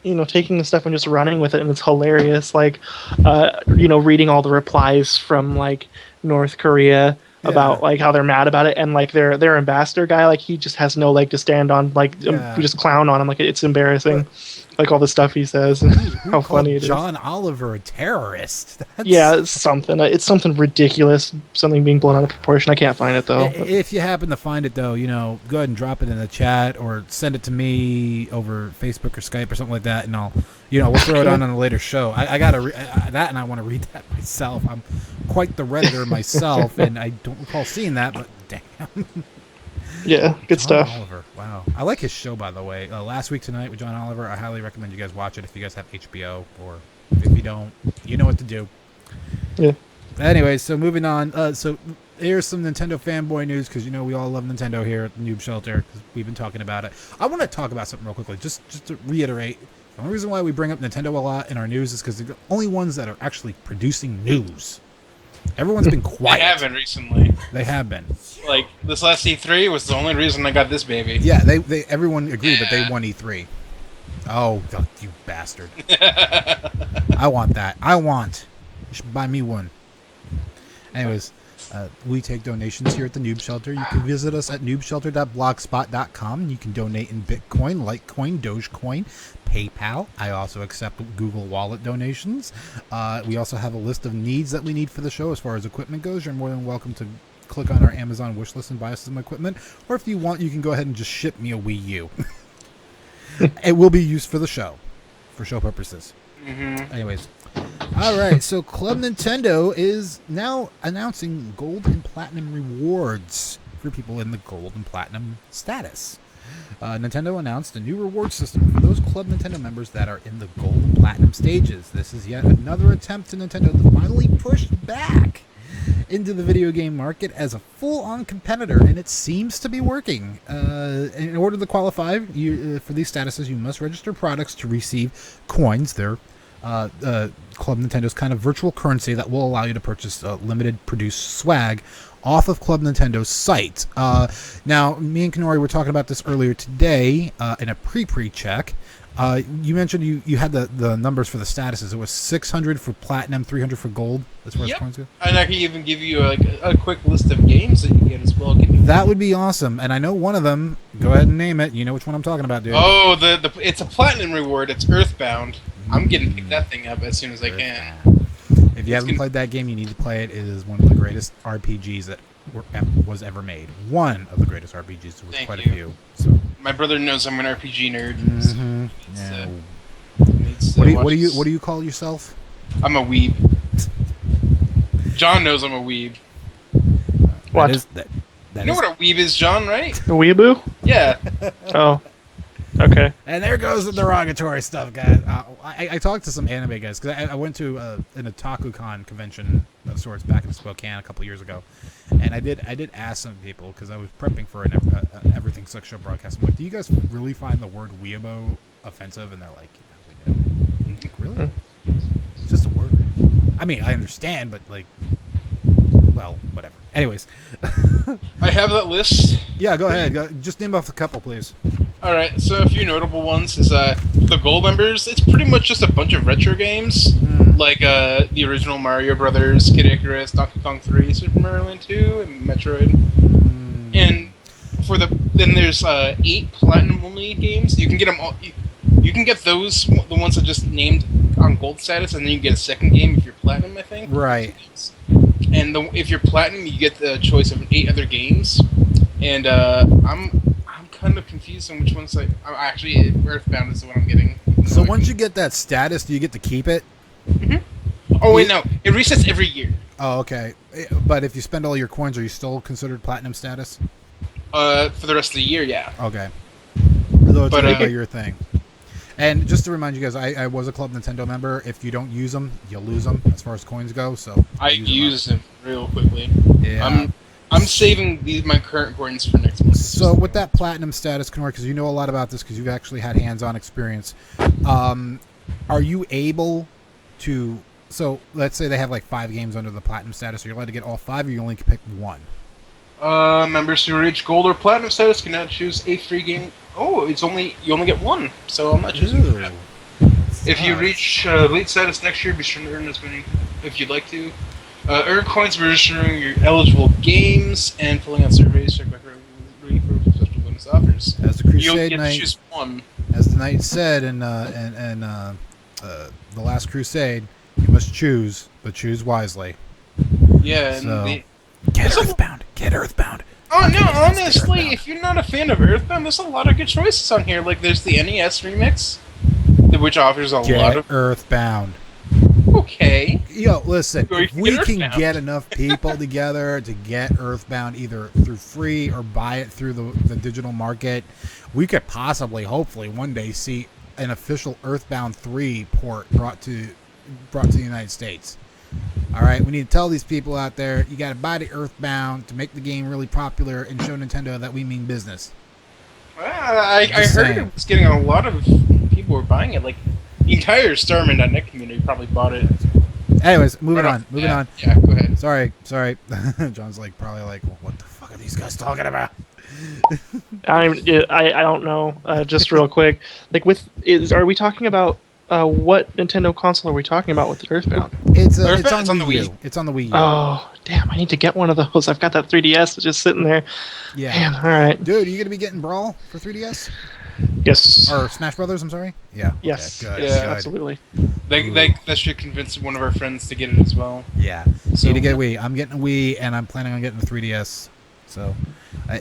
the stuff and just running with it, and it's hilarious. Like, you know, reading all the replies from like North Korea about like how they're mad about it, and like their ambassador guy, like he just has no leg to stand on. Like we just clown on him, like it's embarrassing. Like all the stuff he says, and how funny it is. John Oliver a terrorist? Yeah, it's something ridiculous, something being blown out of proportion. I can't find it though. If you happen to find it though, you know, go ahead and drop it in the chat or send it to me over Facebook or Skype or something like that, and we'll throw it on a later show. I gotta that, and I want to read that myself. I'm quite the Redditor myself, and I don't recall seeing that, but damn. Yeah, good John stuff. Oliver, wow. I like his show, by the way. Last Week Tonight with John Oliver. I highly recommend you guys watch it if you guys have HBO, or if you don't, you know what to do. Yeah. Anyways, so moving on. So here's some Nintendo fanboy news, because, you know, we all love Nintendo here at the Noob Shelter, because we've been talking about it. I want to talk about something real quickly, just to reiterate. The only reason why we bring up Nintendo a lot in our news is because they're the only ones that are actually producing news. Everyone's been quiet. They haven't recently. They have been. Like, this last E3 was the only reason I got this baby. Yeah, they everyone agreed that they won E3. Oh, you bastard. I want that. You should buy me one. Anyways, we take donations here at the Noob Shelter. You can visit us at noobshelter.blogspot.com. You can donate in Bitcoin, Litecoin, Dogecoin, PayPal. I also accept Google Wallet donations. We also have a list of needs that we need for the show as far as equipment goes. You're more than welcome to click on our Amazon wish list and buy us some equipment. Or if you want, you can go ahead and just ship me a Wii U. It will be used for the show, for show purposes. Mm-hmm. Anyways. All right, so Club Nintendo is now announcing Gold and Platinum rewards for people in the Gold and Platinum status. Nintendo announced a new reward system for those Club Nintendo members that are in the Gold and Platinum stages. This is yet another attempt to Nintendo to finally push back into the video game market as a full-on competitor, and it seems to be working. In order to qualify for these statuses, you must register products to receive coins. They're Club Nintendo's kind of virtual currency that will allow you to purchase limited produced swag off of Club Nintendo's site. Now, me and Kennori were talking about this earlier today in a pre-check. You mentioned you had the numbers for the statuses. It was 600 for platinum, 300 for gold, as far as coins go. And I can even give you a quick list of games that you get as well. That would be awesome. And I know one of them. Go ahead and name it. You know which one I'm talking about, dude. Oh, it's a platinum reward. It's Earthbound. I'm getting to pick that thing up as soon as I can. If you haven't played that game, you need to play it. It is one of the greatest RPGs that was ever made. One of the greatest RPGs. There was quite a few. So. My brother knows I'm an RPG nerd. Mm-hmm. So what do you call yourself? I'm a weeb. John knows I'm a weeb. What? You know what a weeb is, John, right? A weeaboo? Yeah. Oh. Okay. And there goes the derogatory stuff, guys. I talked to some anime guys because I went to an OtakuCon convention of sorts back in Spokane a couple years ago, and I did ask some people because I was prepping for an Everything Sucks show broadcast. I'm like, do you guys really find the word weeabo offensive? And they're like, yeah, we do. Really? It's just a word. I mean, I understand, but like, well, whatever. Anyways, I have that list. Yeah, go ahead. Just name off a couple, please. Alright, so a few notable ones is the gold members. It's pretty much just a bunch of retro games, like the original Mario Brothers, Kid Icarus, Donkey Kong 3, Super Mario Land 2, and Metroid. And then there's 8 platinum-only games. You can get them all. You can get those, the ones that just named on gold status, and then you get a second game if you're platinum, I think. Right. And if you're platinum, you get the choice of 8 other games. And I'm kind of confused on which ones actually Earthbound is the one I'm getting. So once you get that status, do you get to keep it? Mm-hmm. Oh wait, no, it resets every year. Oh, okay. But if you spend all your coins, are you still considered platinum status? For the rest of the year, yeah. Okay. So it's a your thing. And just to remind you guys, I was a Club Nintendo member. If you don't use them, you'll lose them as far as coins go. So I use them real quickly. Yeah. I'm saving my current coins for next month. So with that platinum status, Kennori, because you know a lot about this because you've actually had hands-on experience, are you able to... So let's say they have like 5 games under the platinum status. Are you allowed to get all 5 or you only can pick 1? Members who reach gold or platinum status can now choose a free game. Oh, you only get 1, so I'm not choosing that. If you reach elite status next year, be sure to earn as many if you'd like to. Earn coins by registering your eligible games and filling out surveys. Check back regularly for special bonus offers. As the Crusade you get Knight, to choose 1. As the Knight said in the Last Crusade, you must choose, but choose wisely. Yeah, so, and get Earthbound. Get Earthbound. Oh no, honestly, if you're not a fan of Earthbound, there's a lot of good choices on here. Like there's the NES remix, which offers a lot of Earthbound. Okay. Yo, listen, if we can Earthbound. get enough people together to get Earthbound either through free or buy it through the digital market, we could possibly, hopefully, one day see an official Earthbound 3 port brought to the United States. All right, we need to tell these people out there, you got to buy the Earthbound to make the game really popular and show Nintendo that we mean business. Well, I heard it was getting a lot of people were buying it. Like the entire Starman.net community probably bought it. Anyways, moving on. Yeah, go ahead. Sorry. John's probably like, well, what the fuck are these guys talking about? I don't know. Just real quick, are we talking about what Nintendo console are we talking about with the Earthbound? It's on the Wii U. It's on the Wii U. Oh, damn! I need to get one of those. I've got that 3DS just sitting there. Yeah. Man, all right. Dude, are you gonna be getting Brawl for 3DS? Yes. Or Smash Brothers? I'm sorry. Yeah. Yes. Okay, good. Yeah, absolutely. That should convince one of our friends to get it as well. Yeah. So need to get a Wii. I'm getting a Wii, and I'm planning on getting the 3DS. So,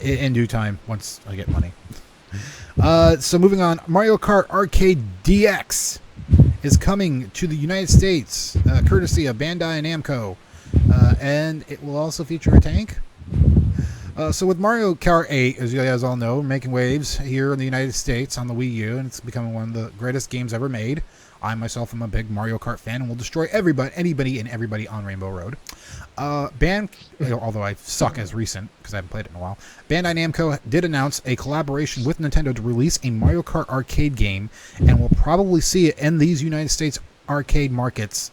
in due time, once I get money. So moving on, Mario Kart Arcade DX is coming to the United States, courtesy of Bandai Namco, and it will also feature a tank. So with Mario Kart 8, as you guys all know, we're making waves here in the United States on the Wii U, and it's becoming one of the greatest games ever made. I myself am a big Mario Kart fan and will destroy anybody and everybody on Rainbow Road. Although I suck as recent because I haven't played it in a while, Bandai Namco did announce a collaboration with Nintendo to release a Mario Kart arcade game, and we'll probably see it in these United States arcade markets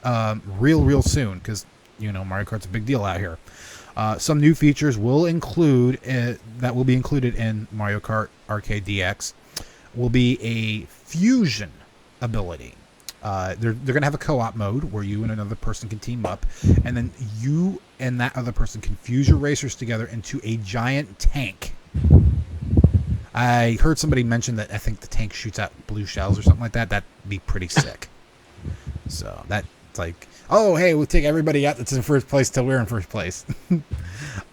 real soon because Mario Kart's a big deal out here. Some new features will be included in Mario Kart Arcade DX. will be a fusion ability. They're going to have a co-op mode where you and another person can team up, and then you and that other person can fuse your racers together into a giant tank. I heard somebody mention that I think the tank shoots out blue shells or something like that. That'd be pretty sick. So that's like, oh, hey, we'll take everybody out that's in first place till we're in first place.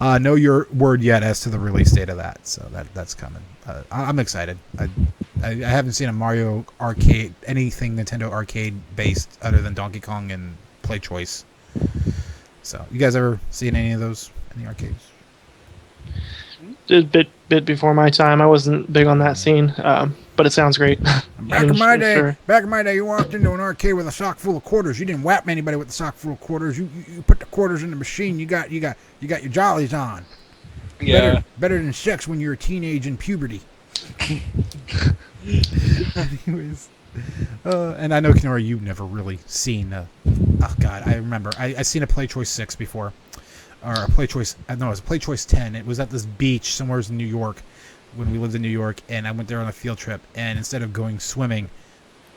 No your word yet as to the release date of that, so that's coming. I'm excited. I haven't seen a Mario arcade, anything Nintendo arcade based other than Donkey Kong and Play Choice. So, you guys ever seen any of those in the arcades? A bit before my time. I wasn't big on that scene, but it sounds great. Back in my day, you walked into an arcade with a sock full of quarters. You didn't whap anybody with a sock full of quarters. You put the quarters in the machine. You got your jollies on. Yeah. Better than sex when you're a teenage in puberty. Anyways, and I know, Kennori, you've never really seen. Oh God, I remember. I seen a Play Choice 6 before, or a Play Choice. No, it was a Play Choice 10. It was at this beach somewhere in New York when we lived in New York, and I went there on a field trip. And instead of going swimming,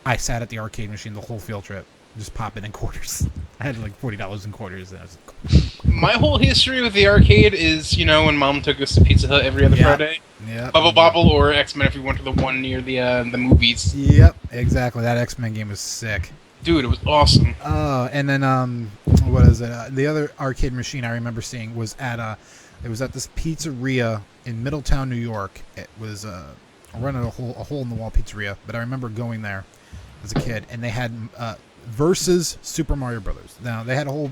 I sat at the arcade machine the whole field trip, just popping in quarters. I had like $40 in quarters. And I was like, my whole history with the arcade is, when Mom took us to Pizza Hut every other Friday. Yeah. Bubble Bobble or X-Men if we went to the one near the movies. Yep, exactly. That X-Men game was sick. Dude, it was awesome. And then what is it? The other arcade machine I remember seeing was at this pizzeria in Middletown, New York. It was running a hole in the wall pizzeria, but I remember going there as a kid, and they had Versus Super Mario Brothers. Now they had a whole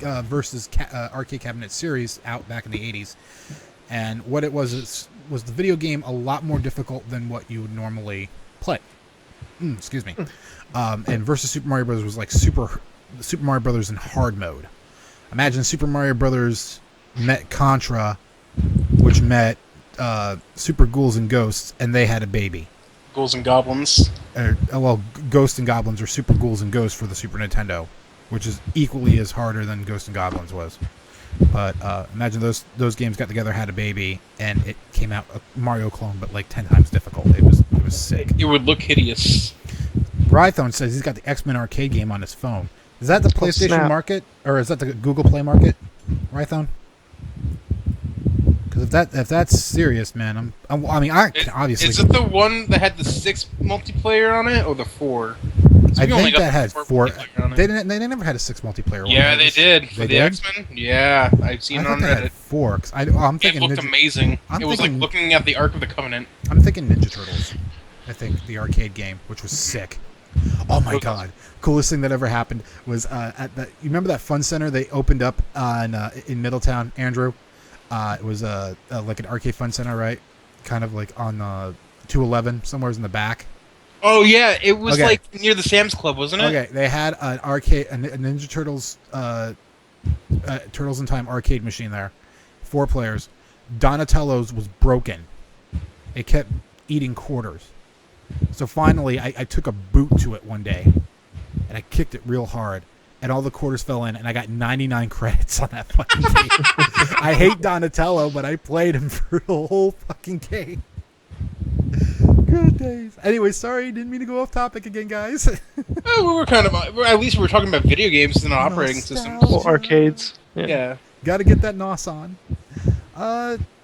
Versus arcade cabinet series out back in the 80s, and what it was the video game a lot more difficult than what you would normally play. Excuse me. And Versus Super Mario Brothers was like Super Mario Brothers in hard mode. Imagine Super Mario Brothers met Contra, which met Super Ghouls and Ghosts, and they had a baby. Ghouls and Goblins. Ghosts and Goblins, or Super Ghouls and Ghosts for the Super Nintendo, which is equally as harder than Ghosts and Goblins was. But imagine those games got together, had a baby, and it came out a Mario clone, but like 10 times difficult. It was sick. It would look hideous. Rython says he's got the X-Men arcade game on his phone. Is that the PlayStation market, or is that the Google Play market, Rython? Because if that's serious, man, obviously. Is it the one that had the 6 multiplayer on it, or the 4? I think that had 4. They never had a 6 multiplayer one. Yeah, they did. For the X-Men? Yeah, I've seen it on Reddit. Had 4. I'm thinking it looked amazing. It was like looking at the Ark of the Covenant. I'm thinking Ninja Turtles. I think the arcade game, which was sick. Oh my God! Coolest thing that ever happened was at that. You remember that fun center they opened up in Middletown, Andrew? It was like an arcade fun center, right? Kind of like on 211, somewhere in the back. Oh yeah, it was like near the Sam's Club, wasn't it? Okay, they had an arcade, a Ninja Turtles, Turtles in Time arcade machine there, 4 players. Donatello's was broken. It kept eating quarters. So finally, I took a boot to it one day, and I kicked it real hard, and all the quarters fell in, and I got 99 credits on that fucking game. I hate Donatello, but I played him for the whole fucking game. Good days. Anyway, sorry, didn't mean to go off topic again, guys. We were at least we were talking about video games and operating systems. Well, arcades. Yeah. Got to get that NOS on.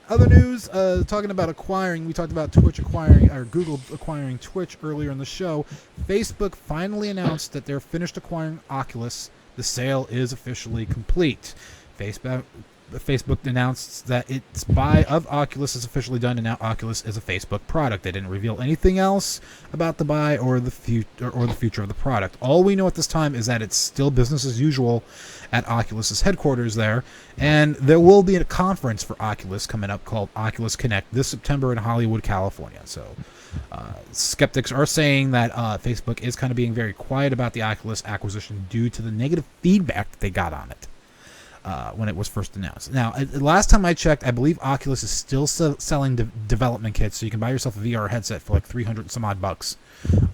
Other news, talking about acquiring, we talked about Twitch acquiring, or Google acquiring Twitch earlier in the show. Facebook finally announced that they're finished acquiring Oculus. The sale is officially complete. Facebook announced that its buy of Oculus is officially done, and now Oculus is a Facebook product. They didn't reveal anything else about the buy or the future of the product. All we know at this time is that it's still business as usual at Oculus's headquarters there, and there will be a conference for Oculus coming up called Oculus Connect this September in Hollywood, California. So skeptics are saying that Facebook is kind of being very quiet about the Oculus acquisition due to the negative feedback that they got on it when it was first announced. Now, last time I checked, I believe Oculus is still selling development kits, so you can buy yourself a VR headset for like 300 and some odd bucks.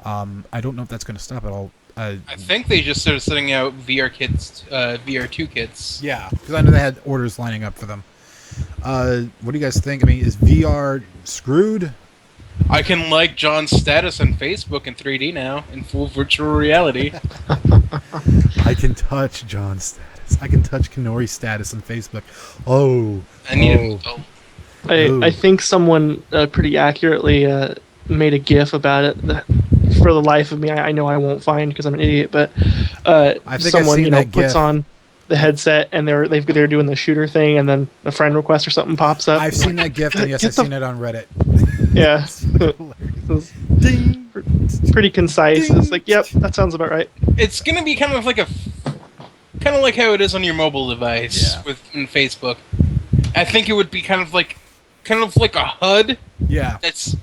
I don't know if that's going to stop at all. I think they just started sending out VR kits, VR2 kits. Yeah, because I know they had orders lining up for them. What do you guys think? I mean, is VR screwed? I can like John's status on Facebook in 3D now, in full virtual reality. I can touch John's status. I can touch Kennori's status on Facebook. Oh. I need I think someone pretty accurately made a GIF about it. That, for the life of me, I know I won't find because I'm an idiot. But I think someone that puts GIF on the headset and they're doing the shooter thing, and then a friend request or something pops up. I've seen that GIF, and yes, I've seen it on Reddit. Yeah. Ding. Pretty concise. Ding. It's like, yep, that sounds about right. It's gonna be kind of like how it is on your mobile device in Facebook. I think it would be kind of like a HUD. Yeah. That's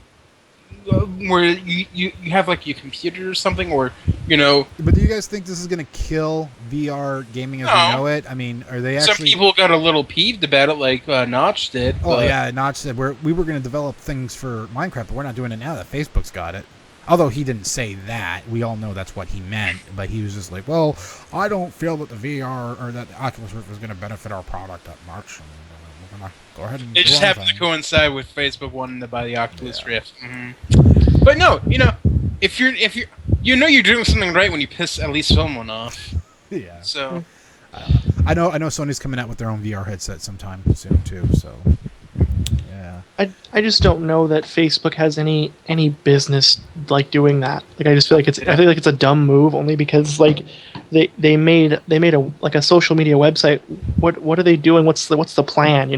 where you have like your computer or something, or you know. But do you guys think this is gonna kill VR gaming as we know it? I mean, are they actually? Some people got a little peeved about it, like Notch did. Oh yeah, Notch said we were gonna develop things for Minecraft, but we're not doing it now that Facebook's got it. Although he didn't say that, we all know that's what he meant. But he was just like, well, I don't feel that the VR or that the Oculus Rift is going to benefit our product that much. We're going to go ahead and it just happened to coincide with Facebook wanting to buy the Oculus Rift. Mm-hmm. But no, if you're you're doing something right when you piss at least someone off. Yeah. So I know Sony's coming out with their own VR headset sometime soon too. So yeah. I just don't know that Facebook has any business like doing that. Like I feel like it's a dumb move only because like they made a social media website. What are they doing? What's the plan?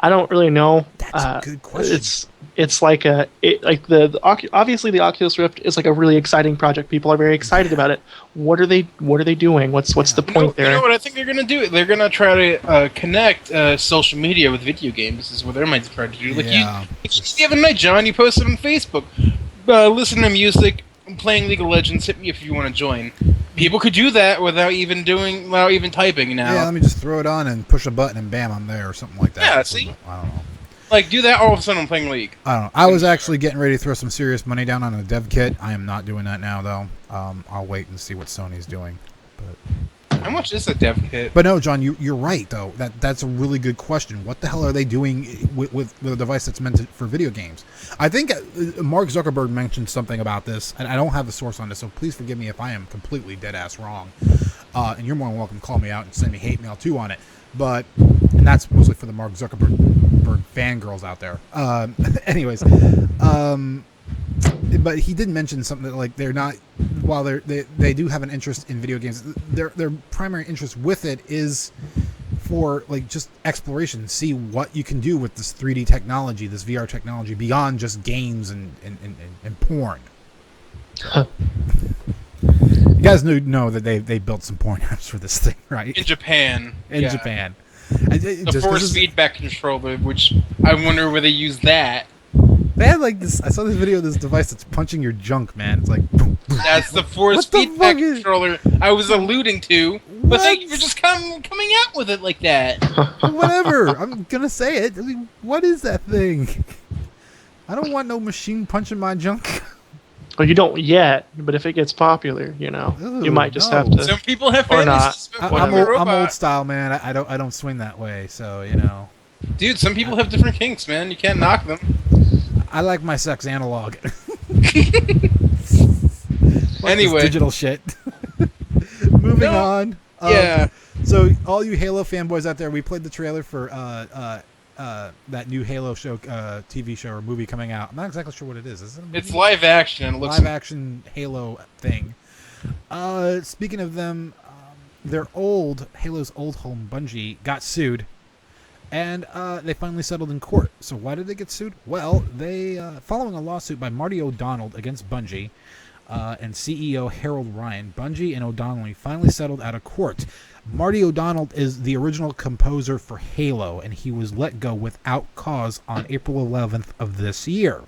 I don't really know. That's a good question. It's like obviously the Oculus Rift is like a really exciting project. People are very excited about it. What are they doing? What's the point there? You know what I think they're gonna do? They're gonna try to connect social media with video games. Is what they might try to do. Like the other night, John, you posted on Facebook, listen to music, playing League of Legends. Hit me if you want to join. People could do that without even typing now. Yeah, let me just throw it on and push a button and bam, I'm there or something like that. Yeah, see? I don't know. Like, do that all of a sudden I'm playing League. I don't know. I was actually getting ready to throw some serious money down on a dev kit. I am not doing that now, though. I'll wait and see what Sony's doing. But how much is a dev kit? But no, John, you're right, though. That's a really good question. What the hell are they doing with a device that's meant for video games? I think Mark Zuckerberg mentioned something about this, and I don't have a source on this, so please forgive me if I am completely dead-ass wrong. And you're more than welcome to call me out and send me hate mail, too, on it. And that's mostly for the Mark Zuckerberg fangirls out there. Anyways, but he did mention something that, like, they're not, while they do have an interest in video games, their primary interest with it is for, like, just exploration, see what you can do with this 3D technology, this VR technology, beyond just games and porn. Huh. You guys know that they built some porn apps for this thing, right? In Japan. Japan. The force feedback controller, which I wonder where they use that. They had like this. I saw this video of this device that's punching your junk, man. It's like boom, boom. That's the force feedback controller I was alluding to. But thank you for just coming out with it like that. Whatever. I'm gonna say it. I mean, what is that thing? I don't want no machine punching my junk. Well, you don't yet, but if it gets popular, you might just have to. Some people have or fantasies. I'm old style, man. I don't swing that way, so Dude, some people have different kinks, man. You can't knock them. I like my sex analog. Anyway, digital shit. Moving on. So all you Halo fanboys out there, we played the trailer for that new Halo show, TV show or movie coming out. I'm not exactly sure what it is. Is it a movie? It's live action. And it looks live action Halo thing. Speaking of them, Halo's old home, Bungie, got sued, and they finally settled in court. So why did they get sued? Well, they following a lawsuit by Marty O'Donnell against Bungie and CEO Harold Ryan, Bungie and O'Donnell finally settled out of court. Marty O'Donnell is the original composer for Halo, and he was let go without cause on April 11th of this year.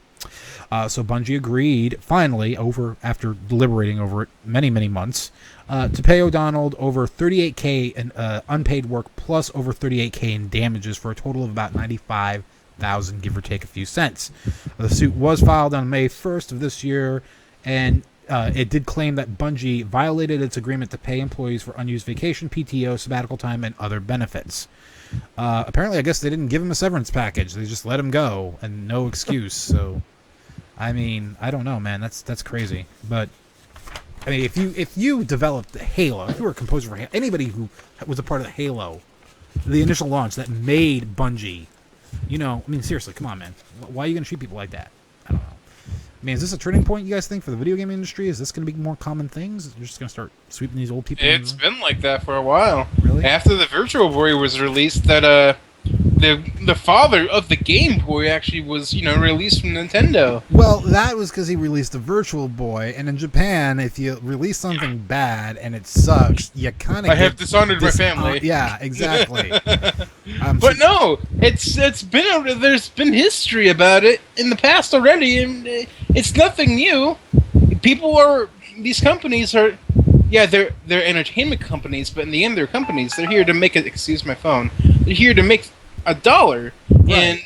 So Bungie agreed, finally, after deliberating over it many, many months, to pay O'Donnell over $38,000 in unpaid work plus over $38,000 in damages for a total of about $95,000, give or take a few cents. The suit was filed on May 1st of this year, and it did claim that Bungie violated its agreement to pay employees for unused vacation, PTO, sabbatical time, and other benefits. Apparently, I guess they didn't give him a severance package. They just let him go, and no excuse. So I mean, I don't know, man. That's crazy. But I mean, if you developed Halo, if you were a composer for Halo, anybody who was a part of the Halo, the initial launch that made Bungie, you know, I mean, seriously, come on, man. Why are you gonna treat people like that? I don't know. I mean, is this a turning point, you guys think, for the video game industry? Is this going to be more common things? You're just going to start sweeping these old people? It's been like that for a while. Really? After the Virtual Boy was released, that the father of the Game Boy actually was, released from Nintendo. Well, that was because he released the Virtual Boy, and in Japan, if you release something bad and it sucks, you kind of have dishonored my family. Yeah, exactly. But no, there's been history about it in the past already, and it's nothing new. These companies are, they're entertainment companies, but in the end, they're companies. They're here to make it. Excuse my phone. They're here to make $1, and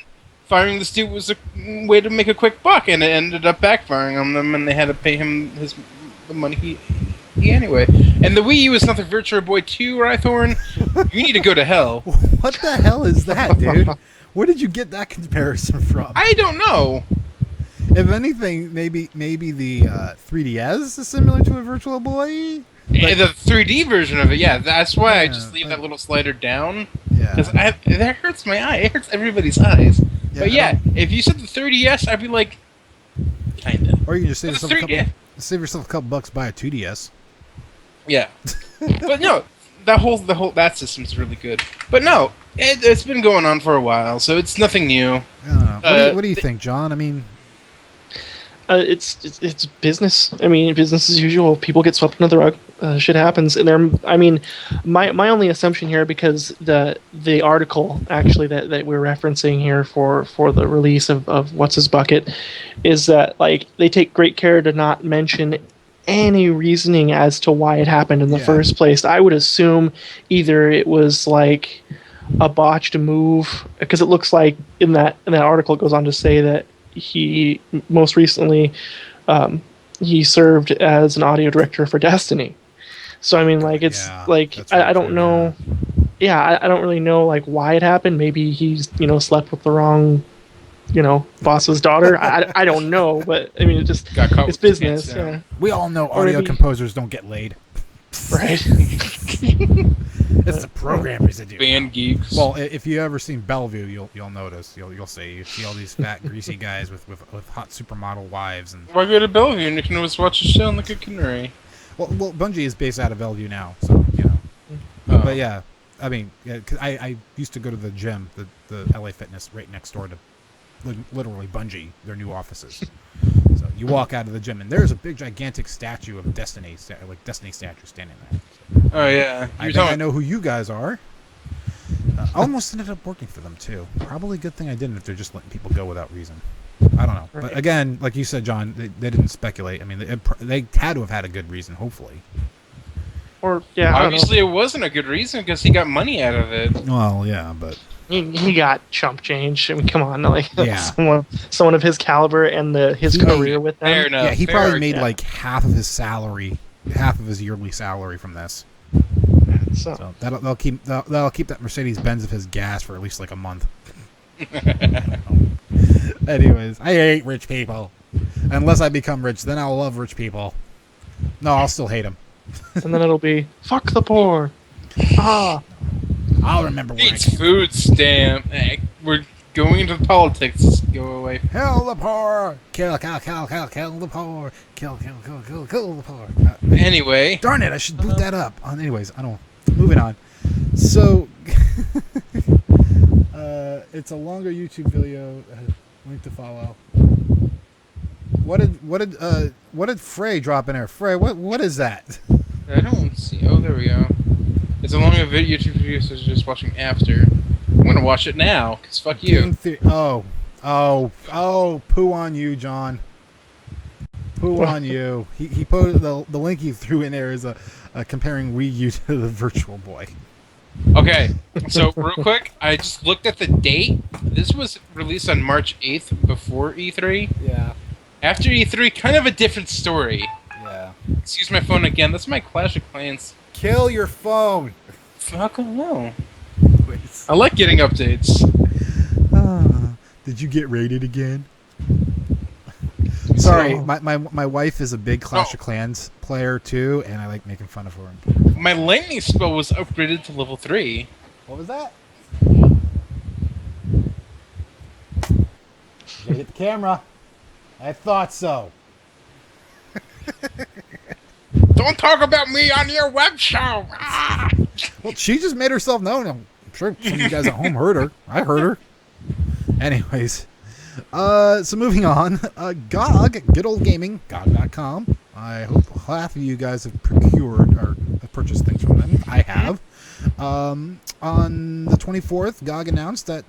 firing this dude was a way to make a quick buck, and it ended up backfiring on them, and they had to pay him the money he anyway. And the Wii U is not the Virtual Boy 2, Rythorn. You need to go to hell. What the hell is that, dude? Where did you get that comparison from? I don't know. If anything, maybe the 3DS is similar to a Virtual Boy. But the 3D version of it, that's why I just leave that little slider down. Because that hurts my eye. It hurts everybody's eyes. But if you said the 3DS, I'd be like, kinda. Or you can just save yourself a couple bucks, buy a 2DS. Yeah. But no, that system's really good. But no, it's been going on for a while, so it's nothing new. I don't know. What do you think, John? I mean, it's business. I mean, business as usual. People get swept under the rug. Shit happens, and my only assumption here, because the article actually that we're referencing here for the release of What's His Bucket, is that like they take great care to not mention any reasoning as to why it happened in the first place. I would assume either it was like a botched move, because it looks like in that article it goes on to say that he most recently he served as an audio director for Destiny. So I mean, like, it's I don't know. Yeah, I don't really know like why it happened. Maybe he's slept with the wrong boss's daughter. I don't know, but I mean, it's business. Yeah. We all know audio composers don't get laid. Right. It's the programmers that do. Band geeks. Well, if you ever seen Bellevue, you'll notice. You'll see all these fat, greasy guys with hot supermodel wives. And why go to Bellevue and you can always watch a show on the good Kennori? Well, Bungie is based out of Bellevue now, so But yeah, I mean, cause I used to go to the gym, the LA Fitness, right next door to literally Bungie, their new offices. So you walk out of the gym and there's a big, gigantic statue of Destiny statue standing there. So, oh yeah, I know who you guys are. I almost ended up working for them too. Probably a good thing I didn't, if they're just letting people go without reason. I don't know. Right. But again, like you said, John, they didn't speculate. I mean, they had to have had a good reason, hopefully. Or obviously it wasn't a good reason because he got money out of it. Well, yeah, but he got chump change. I mean, come on, like someone of his caliber and his career with them. Fair enough. Yeah, he probably made like half of his yearly salary from this. So they'll keep that Mercedes-Benz of his gas for at least like a month. Anyways, I hate rich people. Unless I become rich, then I'll love rich people. No, I'll still hate them. And then it'll be fuck the poor. I'll remember when it's food stamp. We're going into politics. Just go away. Kill the poor. Kill the poor. Kill the poor. Anyway. Darn it, I should boot that up. Anyways, I don't. Moving on. So, it's a longer YouTube video. Link to follow. What did Frey drop in there? Frey, what is that? I don't see. Oh, there we go. It's a longer video YouTube video, so just watching after. I'm gonna watch it now, cause fuck you. Poo on you, John. Poo on you. He posted the link he threw in there is comparing Wii U to the Virtual Boy. Okay, so real quick, I just looked at the date. This was released on March 8th, before E3. Yeah. After E3, kind of a different story. Yeah. Excuse my phone again. That's my Clash of Clans. Kill your phone. Fuck no. I like getting updates. Did you get raided again? Sorry, my wife is a big Clash of Clans player too, and I like making fun of her. My lightning spell was upgraded to level 3. What was that? Gotta get the camera. I thought so. Don't talk about me on your web show. Ah! Well, she just made herself known. I'm sure some of you guys at home heard her. I heard her. Anyways, so moving on. GOG, good old gaming, GOG.com. I hope half of you guys have procured or have purchased things from them. I have. On the 24th, GOG announced that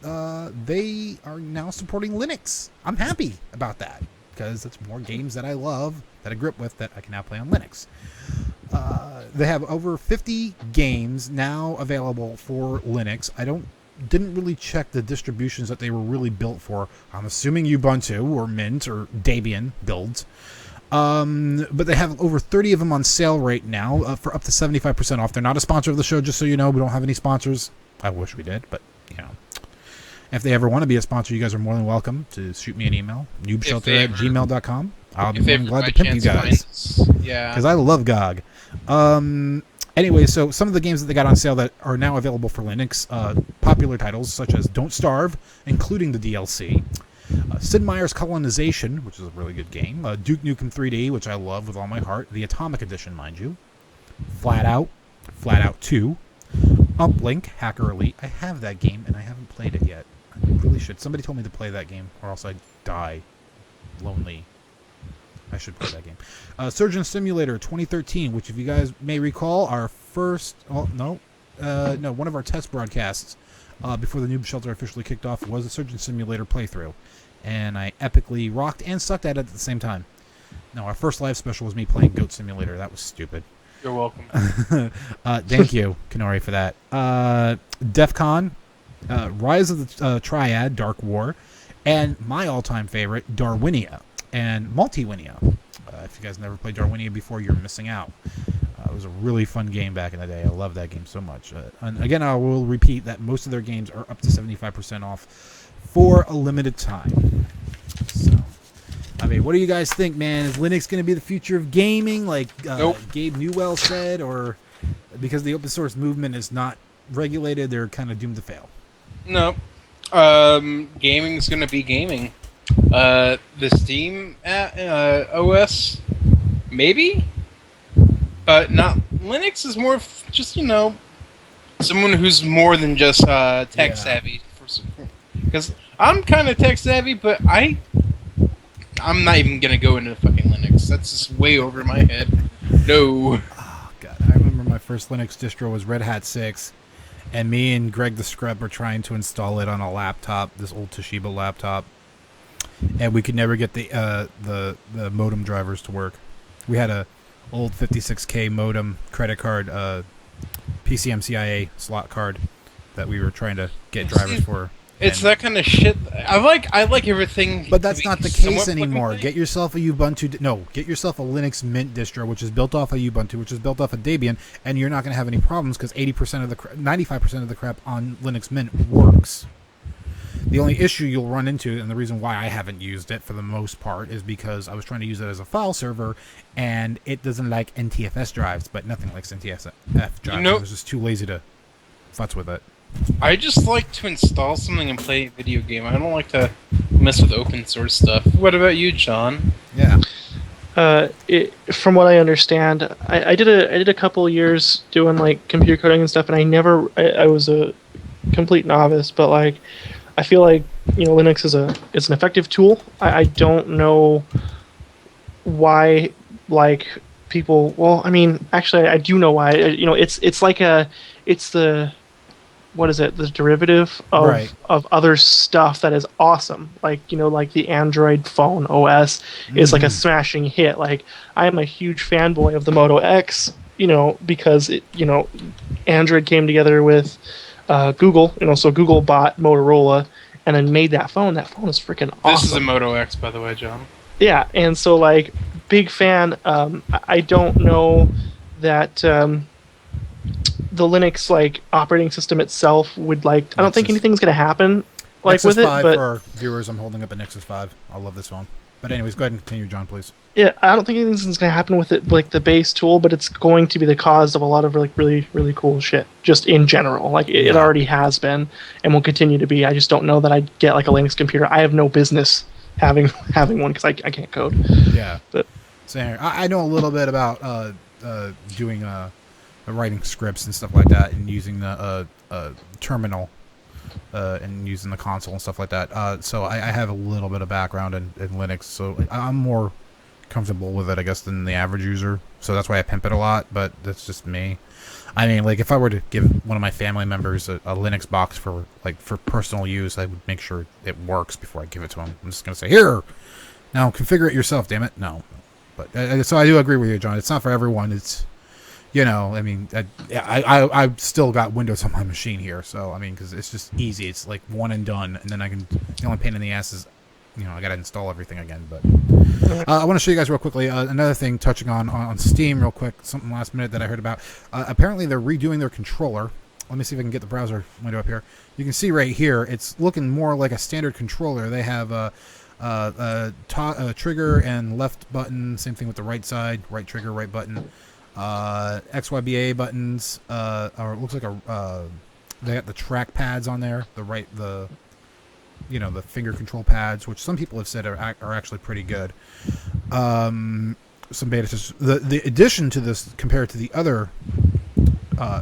they are now supporting Linux. I'm happy about that because it's more games that I love, that I grew up with, that I can now play on Linux. They have over 50 games now available for Linux. Didn't really check the distributions that they were really built for. I'm assuming Ubuntu or Mint or Debian builds. But they have over 30 of them on sale right now for up to 75% off. They're not a sponsor of the show, just so you know. We don't have any sponsors. I wish we did, but, you know. If they ever want to be a sponsor, you guys are more than welcome to shoot me an email. noobshelter@gmail.com. I'll be more than glad to pimp you guys. Yeah. Because I love GOG. Anyway, so some of the games that they got on sale that are now available for Linux, popular titles such as Don't Starve, including the DLC, Sid Meier's Colonization, which is a really good game, Duke Nukem 3D, which I love with all my heart, the Atomic Edition, mind you, Flat Out 2, Uplink, Hacker Elite. I have that game, and I haven't played it yet. I really should. Somebody told me to play that game, or else I'd die lonely. I should play that game. Surgeon Simulator 2013, which, if you guys may recall, our first... Oh, no, one of our test broadcasts before the Noob Shelter officially kicked off was a Surgeon Simulator playthrough. And I epically rocked and sucked at it at the same time. No, our first live special was me playing Goat Simulator. That was stupid. You're welcome. Thank you, Kennori, for that. DEF CON, Rise of the Triad, Dark War, and my all-time favorite, Darwinia and Multiwinia. If you guys never played Darwinia before, you're missing out. It was a really fun game back in the day. I love that game so much. And again, I will repeat that most of their games are up to 75% off for a limited time. So, I mean, what do you guys think, man? Is Linux going to be the future of gaming, like Nope. Gabe Newell said, or because the open source movement is not regulated, they're kind of doomed to fail? No. Gaming's going to be gaming. The Steam OS, maybe? But not. Linux is more of just, someone who's more than just tech savvy. Because I'm kind of tech savvy, but I'm not even going to go into fucking Linux. That's just way over my head. No. Oh, God. I remember my first Linux distro was Red Hat 6, and me and Greg the Scrub were trying to install it on a laptop, this old Toshiba laptop, and we could never get the modem drivers to work. We had a old 56K modem credit card, PCMCIA slot card that we were trying to get drivers for. It's that kind of shit. I like everything. But that's not the case anymore. Get yourself a Ubuntu. Get yourself a Linux Mint distro, which is built off of Ubuntu, which is built off of Debian, and you're not going to have any problems because 95% of the crap on Linux Mint works. The only issue you'll run into, and the reason why I haven't used it for the most part, is because I was trying to use it as a file server, and it doesn't like NTFS drives, but nothing likes NTFS drives. I was just too lazy to futz with it. I just like to install something and play a video game. I don't like to mess with open source stuff. What about you, John? Yeah. From what I understand, I did a couple years doing like computer coding and stuff, and I was a complete novice, but like I feel like Linux is an effective tool. I don't know why like people. Well, I mean, actually, I do know why. It's the what is it? The derivative of other stuff that is awesome. Like like the Android phone OS is like a smashing hit. Like I am a huge fanboy of the Moto X. Because Android came together with Google. So Google bought Motorola and then made that phone. That phone is freaking awesome. This is a Moto X, by the way, John. Yeah, and so like big fan. I don't know that. The Linux like operating system itself would like. I don't think anything's gonna happen like Nexus with it. 5 But for our viewers, I'm holding up a Nexus 5. I love this phone. But anyways, go ahead and continue, John, please. Yeah, I don't think anything's going to happen with it, like the base tool, but it's going to be the cause of a lot of like really, really cool shit, just in general. Like it already has been, and will continue to be. I just don't know that I'd get like a Linux computer. I have no business having one because I can't code. Yeah, but same here. I know a little bit about doing writing scripts and stuff like that, and using the terminal. And using the console and stuff like that. So I have a little bit of background in Linux, so I'm more comfortable with it, I guess, than the average user. So that's why I pimp it a lot, but that's just me. I mean, like, if I were to give one of my family members a Linux box for personal use, I would make sure it works before I give it to them. I'm just going to say, here, now configure it yourself, damn it. No. But so I do agree with you, John. It's not for everyone. It's... I mean, I've still got Windows on my machine here, so, I mean, because it's just easy. It's like one and done, and then the only pain in the ass is, I got to install everything again, but I want to show you guys real quickly another thing touching on Steam real quick, something last minute that I heard about. Apparently, they're redoing their controller. Let me see if I can get the browser window up here. You can see right here, it's looking more like a standard controller. They have a trigger and left button, same thing with the right side, right trigger, right button. XYBA buttons, or it looks like they got the track pads on there, the finger control pads, which some people have said are actually pretty good. Some beta testers. The addition to this compared to the other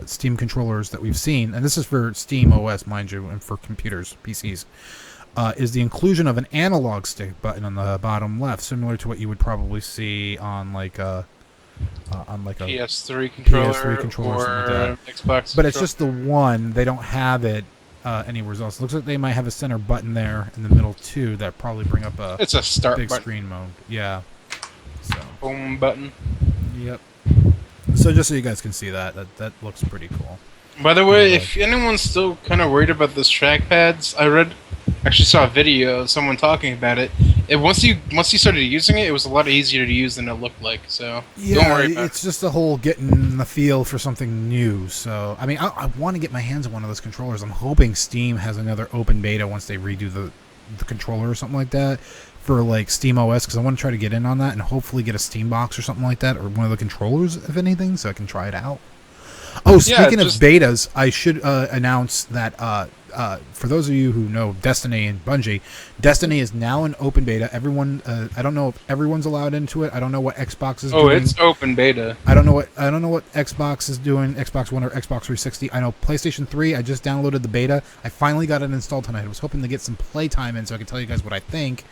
Steam controllers that we've seen, and this is for Steam OS, mind you, and for computers, PCs, is the inclusion of an analog stick button on the bottom left, similar to what you would probably see on like a PS3 controller, or something like that. Xbox. But it's just the one. They don't have it anywhere else. It looks like they might have a center button there in the middle too that probably bring up it's a start big button. Screen mode. Yeah. So. Home button. Yep. So just so you guys can see that looks pretty cool. By the way, if anyone's still kind of worried about those trackpads, actually saw a video of someone talking about it. Once you started using it, it was a lot easier to use than it looked like. So don't worry about it's just the whole getting the feel for something new. So I mean, I want to get my hands on one of those controllers. I'm hoping Steam has another open beta once they redo the controller or something like that for like Steam OS, because I want to try to get in on that and hopefully get a Steam box or something like that, or one of the controllers, if anything, so I can try it out. Oh, speaking of betas, I should announce that for those of you who know Destiny and Bungie, Destiny is now in open beta. Everyone, I don't know if everyone's allowed into it. I don't know what Xbox is doing. Oh, it's open beta. I don't know what Xbox is doing, Xbox One or Xbox 360. I know PlayStation 3, I just downloaded the beta. I finally got it installed tonight. I was hoping to get some playtime in so I could tell you guys what I think.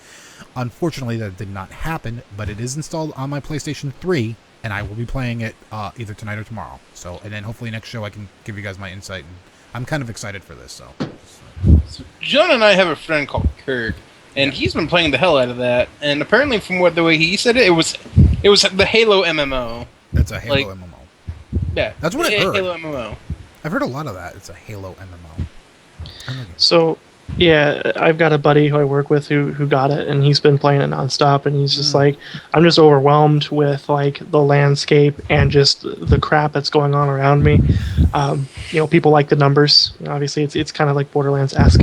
Unfortunately, that did not happen, but it is installed on my PlayStation 3. And I will be playing it either tonight or tomorrow. So, and then hopefully next show I can give you guys my insight. And I'm kind of excited for this. So John and I have a friend called Kirk, and he's been playing the hell out of that. And apparently, from the way he said it, it was the Halo MMO. It's a Halo MMO. Yeah, that's what I've heard. Halo MMO. I've heard a lot of that. It's a Halo MMO. So. Yeah, I've got a buddy who I work with who got it, and he's been playing it nonstop, and he's just like, I'm just overwhelmed with like the landscape and just the crap that's going on around me. People like the numbers. Obviously, it's kind of like Borderlands-esque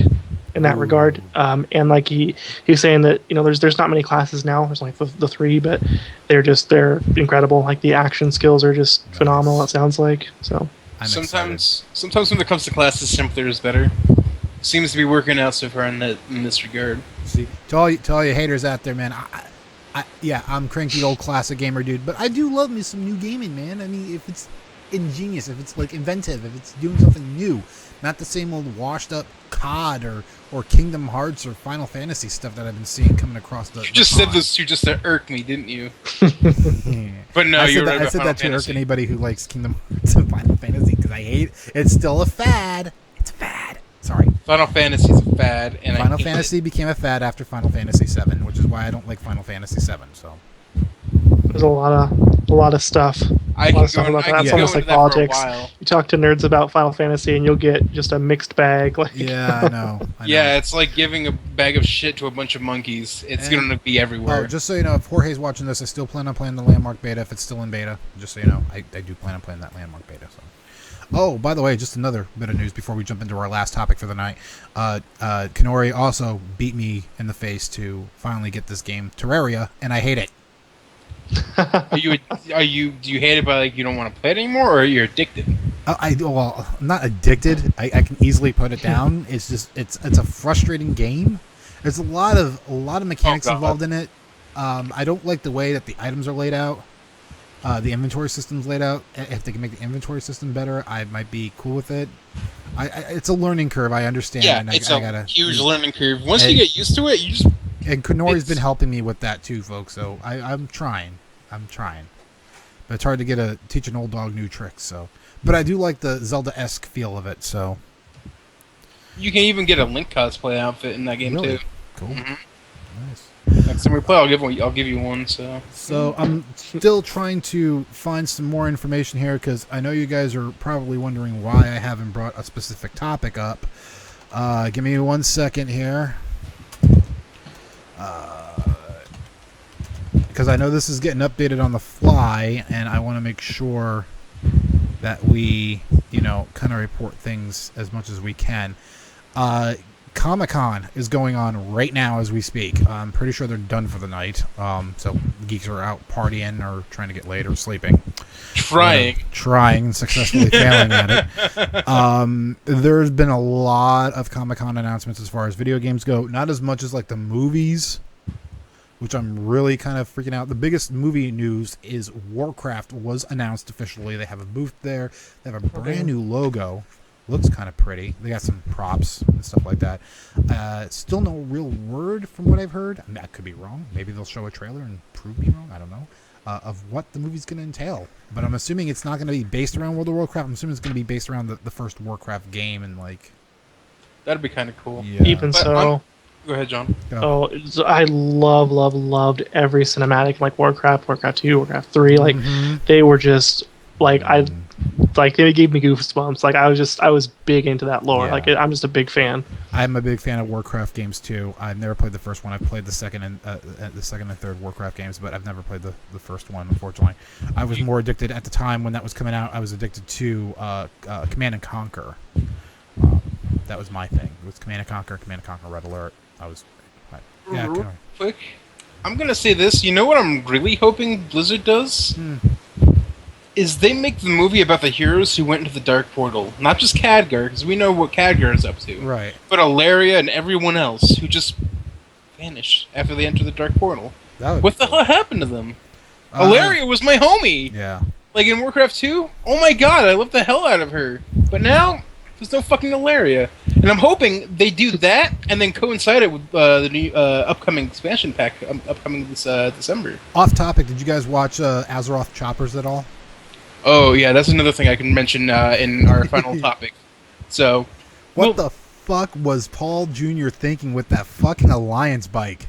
in that regard. And like he was saying that there's not many classes now. There's like the 3, but they're incredible. Like the action skills are just phenomenal. It sounds like so. Sometimes when it comes to classes, simpler is better. Seems to be working out so far in this regard. See, to all you haters out there, man, I'm cranky old classic gamer dude, but I do love me some new gaming, man. I mean, if it's ingenious, if it's like inventive, if it's doing something new, not the same old washed up COD or Kingdom Hearts or Final Fantasy stuff that I've been seeing coming across the. You just said those two just to irk me, didn't you? But no, you're right. I said that to irk anybody who likes Kingdom Hearts and Final Fantasy because I hate it. It's still a fad. It's a fad. Sorry. Final Fantasy is a fad, and Final Fantasy became a fad after Final Fantasy VII, which is why I don't like Final Fantasy VII. So there's a lot of stuff. It's almost like politics. You talk to nerds about Final Fantasy, and you'll get just a mixed bag. Like yeah, I know. Yeah, it's like giving a bag of shit to a bunch of monkeys. It's going to be everywhere. Oh, just so you know, if Jorge's watching this, I still plan on playing the Landmark beta if it's still in beta. Just so you know, I do plan on playing that Landmark beta. So. Oh, by the way, just another bit of news before we jump into our last topic for the night. Kennori also beat me in the face to finally get this game, Terraria, and I hate it. Do you hate it by like you don't want to play it anymore, or you're addicted? Well, I'm not addicted. I can easily put it down. It's just it's a frustrating game. There's a lot of mechanics involved in it. I don't like the way that the items are laid out. The inventory system's laid out. If they can make the inventory system better, I might be cool with it. It's a learning curve. I understand. Yeah, and it's I a gotta, huge learning curve. Once you get used to it, you just. And Kennori's been helping me with that too, folks. So I'm trying. But it's hard to teach an old dog new tricks. So, but I do like the Zelda-esque feel of it. So. You can even get a Link cosplay outfit in that game too. Cool. Mm-hmm. Nice. Next time we play, I'll give you one. So I'm still trying to find some more information here because I know you guys are probably wondering why I haven't brought a specific topic up. Give me 1 second here. Because I know this is getting updated on the fly, and I want to make sure that we, kind of report things as much as we can. Comic-Con is going on right now as we speak. I'm pretty sure they're done for the night. So the geeks are out partying or trying to get laid or sleeping. Trying and successfully failing at it. There's been a lot of Comic-Con announcements as far as video games go. Not as much as like the movies, which I'm really kind of freaking out. The biggest movie news is Warcraft was announced officially. They have a booth there. They have a brand new logo. Looks kind of pretty. They got some props and stuff like that. Still no real word from what I've heard. I could be wrong. Maybe they'll show a trailer and prove me wrong. I don't know. Of what the movie's going to entail. But I'm assuming it's not going to be based around World of Warcraft. I'm assuming it's going to be based around the first Warcraft game and like. That'd be kind of cool. Yeah. Even so. Go ahead, John. Go. Oh, I loved every cinematic, like Warcraft 2, Warcraft 3. Like they were just like they gave me goosebumps. Like I was big into that lore. Yeah. Like I'm just a big fan. I'm a big fan of Warcraft games too. I've never played the first one. I've played the second and third Warcraft games, but I've never played the first one. Unfortunately, I was more addicted at the time when that was coming out. I was addicted to Command and Conquer. That was my thing. It was Command and Conquer, Red Alert. Quick, I'm gonna say this. You know what I'm really hoping Blizzard does? Is they make the movie about the heroes who went into the Dark Portal. Not just Khadgar, because we know what Khadgar is up to. Right. But Ilaria and everyone else who just vanished after they entered the Dark Portal. What the hell happened to them? Ilaria was my homie! Yeah. Like in Warcraft 2? Oh my god, I loved the hell out of her. But now, there's no fucking Ilaria. And I'm hoping they do that and then coincide it with the new upcoming expansion pack upcoming this December. Off topic, did you guys watch Azeroth Choppers at all? Oh, yeah, that's another thing I can mention in our final topic. So, what the fuck was Paul Jr. thinking with that fucking Alliance bike?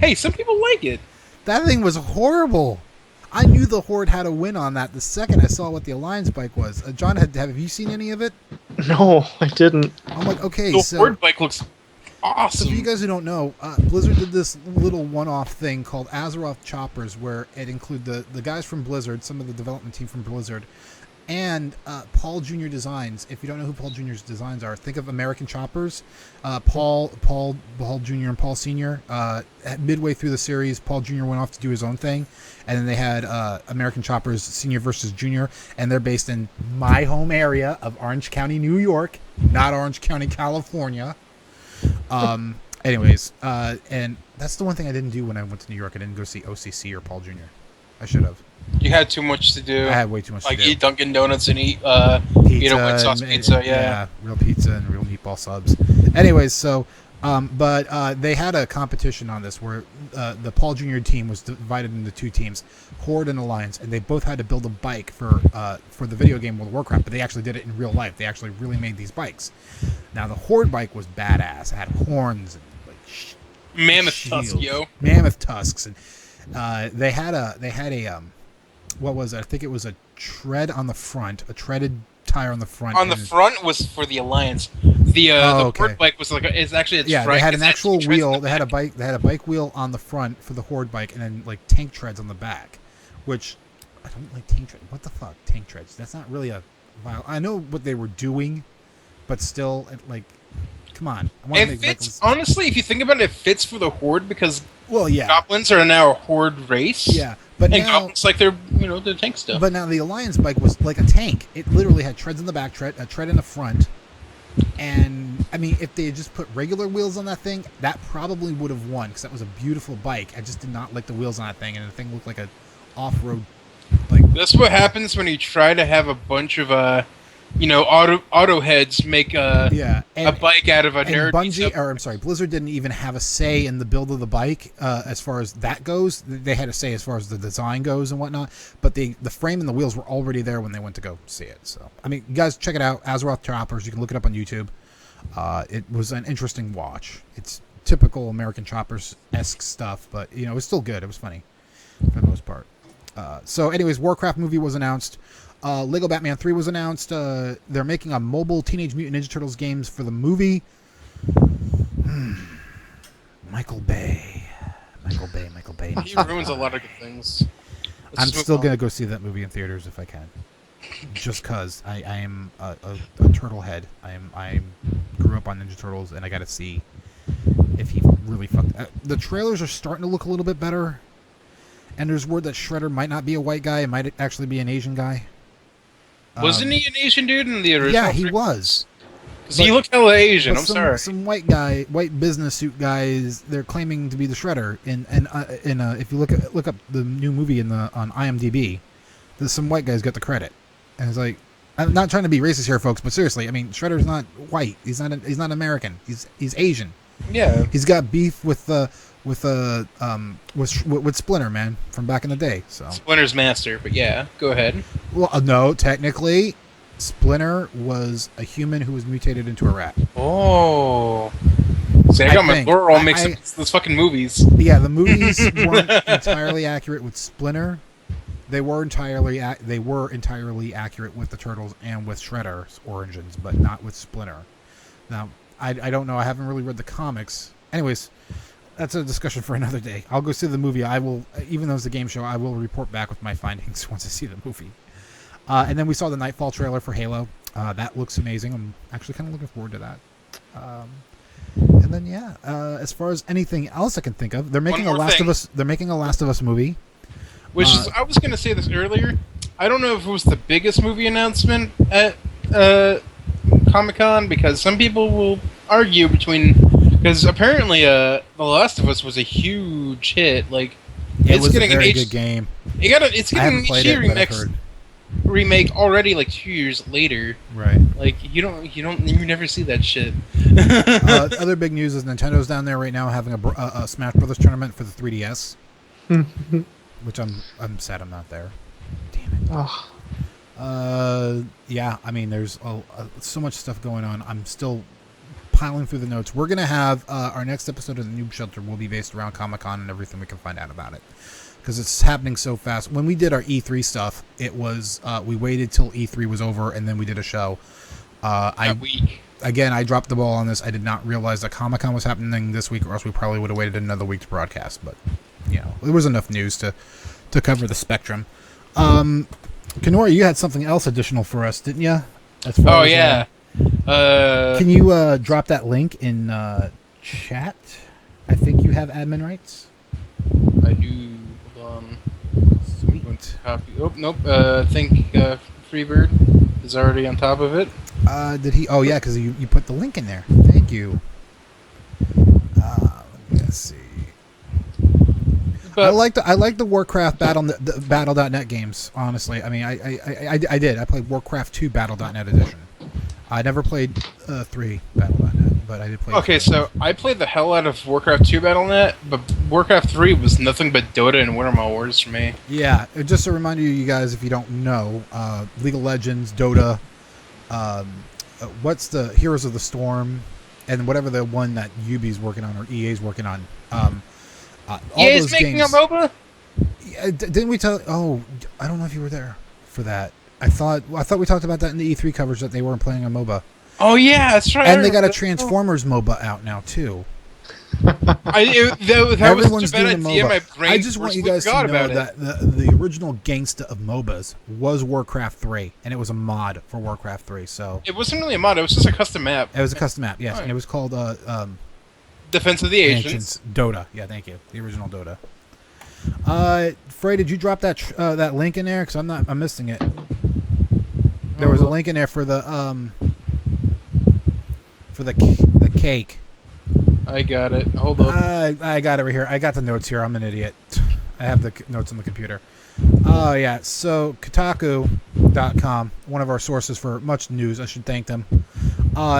Hey, some people like it. That thing was horrible. I knew the Horde had a win on that the second I saw what the Alliance bike was. John, have you seen any of it? No, I didn't. I'm like, okay, the Horde bike looks awesome. So for you guys who don't know, Blizzard did this little one-off thing called Azeroth Choppers, where it included the guys from Blizzard, some of the development team from Blizzard, and Paul Jr. Designs. If you don't know who Paul Jr.'s designs are, think of American Choppers. Paul Jr. and Paul Sr. Midway through the series, Paul Jr. went off to do his own thing, and then they had American Choppers Senior versus Junior, and they're based in my home area of Orange County, New York, not Orange County, California. Anyways, and that's the one thing I didn't do when I went to New York. I didn't go see OCC or Paul Jr. I should have. You had too much to do. I had way too much to do. Like eat Dunkin' Donuts and eat pizza, white sauce pizza. Yeah, real pizza and real meatball subs. Anyways, so but they had a competition on this where the Paul Jr. team was divided into two teams, Horde and Alliance, and they both had to build a bike for the video game World of Warcraft. But they actually did it in real life. They actually really made these bikes. Now the Horde bike was badass. It had horns and like mammoth tusks, yo. Mammoth tusks, and they had a what was it? I think it was a tread on the front, a treaded tire on the front. On the front was for the Alliance. The Horde bike was it's actually they had an actual wheel. They had a bike wheel on the front for the Horde bike, and then like tank treads on the back. Which I don't like tank treads. What the fuck, tank treads? That's not really a wow. I know what they were doing, but still, like, come on. I wanna It make fits, honestly, if you think about it, it fits for the Horde because goblins are now a Horde race. Yeah, but and now, goblins like they're, they're tank stuff. But now the Alliance bike was like a tank. It literally had treads in the back, a tread in the front. And, I mean, if they had just put regular wheels on that thing, that probably would have won, because that was a beautiful bike. I just did not like the wheels on that thing, and the thing looked like a off-road bike. That's what happens when you try to have a bunch of, auto heads make a bike out of a nerd. Blizzard didn't even have a say in the build of the bike as far as that goes. They had a say as far as the design goes and whatnot, but the frame and the wheels were already there when they went to go see it. So, I mean, you guys check it out, Azeroth Choppers. You can look it up on YouTube. It was an interesting watch. It's typical American Choppers-esque stuff, but, it was still good. It was funny for the most part. So, anyways, Warcraft movie was announced. Lego Batman 3 was announced. They're making a mobile Teenage Mutant Ninja Turtles games for the movie. Michael Bay. He ruins a lot of good things. I'm still going to go see that movie in theaters if I can. Just because I am a turtle head. I grew up on Ninja Turtles, and I got to see if he really fucked. The trailers are starting to look a little bit better. And there's word that Shredder might not be a white guy. It might actually be an Asian guy. Wasn't he an Asian dude in the original? Yeah, he was. Because he looked hella Asian. I'm sorry. Some white business suit guys. They're claiming to be the Shredder. If you look up the new movie on IMDb, there's some white guys got the credit. And it's like, I'm not trying to be racist here, folks, but seriously, I mean, Shredder's not white. He's not American. He's Asian. Yeah. He's got beef with Splinter, man, from back in the day. So Splinter's master, but yeah, go ahead. Well, no, technically, Splinter was a human who was mutated into a rat. Oh. See, I got my lore all mixed up with those fucking movies. Yeah, the movies weren't entirely accurate with Splinter. They were entirely accurate with the Turtles and with Shredder's origins, but not with Splinter. Now, I don't know. I haven't really read the comics. Anyways, that's a discussion for another day. I'll go see the movie. I will, even though it's a game show, I will report back with my findings once I see the movie. And then we saw the Nightfall trailer for Halo. That looks amazing. I'm actually kind of looking forward to that. And then as far as anything else I can think of, they're making a Last of Us. They're making a Last of Us movie. Which is, I was going to say this earlier. I don't know if it was the biggest movie announcement at Comic-Con, because some people will argue because apparently The Last of Us was a huge hit. Like, it was a very good game. It's getting an HD remake already, like 2 years later. Right. Like, you never see that shit. Other big news is Nintendo's down there right now having a Smash Brothers tournament for the 3DS. Which I'm sad I'm not there. Damn it. Oh. I mean, there's so much stuff going on. I'm still piling through the notes. We're gonna have our next episode of the Noob Shelter will be based around Comic-Con and everything we can find out about it, because it's happening so fast. When we did our E3 stuff, it was we waited till E3 was over and then we did a show. That week. Again, I dropped the ball on this. I did not realize that Comic-Con was happening this week, or else we probably would have waited another week to broadcast. But there was enough news to cover the spectrum. Kennori, you had something else additional for us, didn't you? Yeah. Can you drop that link in chat? I think you have admin rights. I do. Hold on. Sweet. Copy. Oh, nope. I think Freebird is already on top of it. Did he? Oh, yeah, because you put the link in there. Thank you. Let's see. But I like the Warcraft the Battle.net games. Honestly, I mean, I did. I played Warcraft 2 Battle.net edition. I never played 3 Battle.net, but I did play. Okay, so I played the hell out of Warcraft 2 Battle.net, but Warcraft 3 was nothing but Dota and Winter Wars for me. Yeah, just a reminder to you guys, if you don't know, League of Legends, Dota, what's the Heroes of the Storm, and whatever the one that Ubi's working on or EA's working on. All those making games, a MOBA? Didn't we tell? Oh, I don't know if you were there for that. I thought we talked about that in the E3 coverage, that they weren't playing a MOBA. Oh yeah, that's right. And they got a Transformers MOBA out now too. That was such a bad doing idea. MOBA. My brain I just want you guys to forgot know about it. that the original gangsta of MOBAs was Warcraft 3, and it was a mod for Warcraft 3. So It wasn't really a mod. It was just a custom map. it was a custom map, yes, Right. and it was called Defense of the Ancients. Dota. Yeah, thank you, the original Dota. Frey, did you drop that that link in there? Because I'm missing it. There was a link in there for the cake. I got it. Hold up. I got it right here. I got the notes here. I'm an idiot. I have the notes on the computer. Oh, yeah. So, Kotaku.com, one of our sources for much news. I should thank them.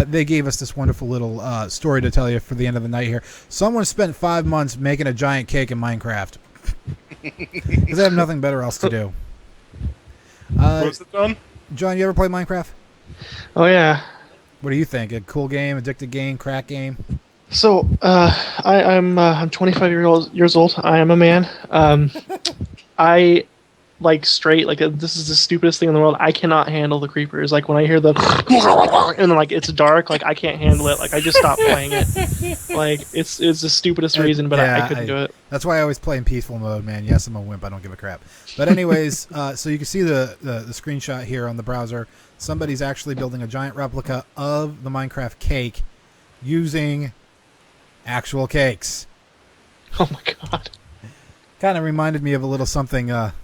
They gave us this wonderful little story to tell you for the end of the night here. Someone spent 5 months making a giant cake in Minecraft. Because they have nothing better else to do. Was it done? John, you ever play Minecraft? Oh yeah. What do you think? A cool game, addicted game, crack game? So I'm 25 years old. I am a man. I like straight like this is the stupidest thing in the world. I cannot handle the creepers. Like when I hear the and like it's dark, like I can't handle it. Like I just stopped playing it. Like it's the stupidest reason, but Yeah, I couldn't do it. That's why I always play in peaceful mode, man. Yes, I'm a wimp. I don't give a crap. But anyways, so you can see the screenshot here on the browser. Somebody's actually building a giant replica of the Minecraft cake using actual cakes. Oh my god! Kind of reminded me of a little something that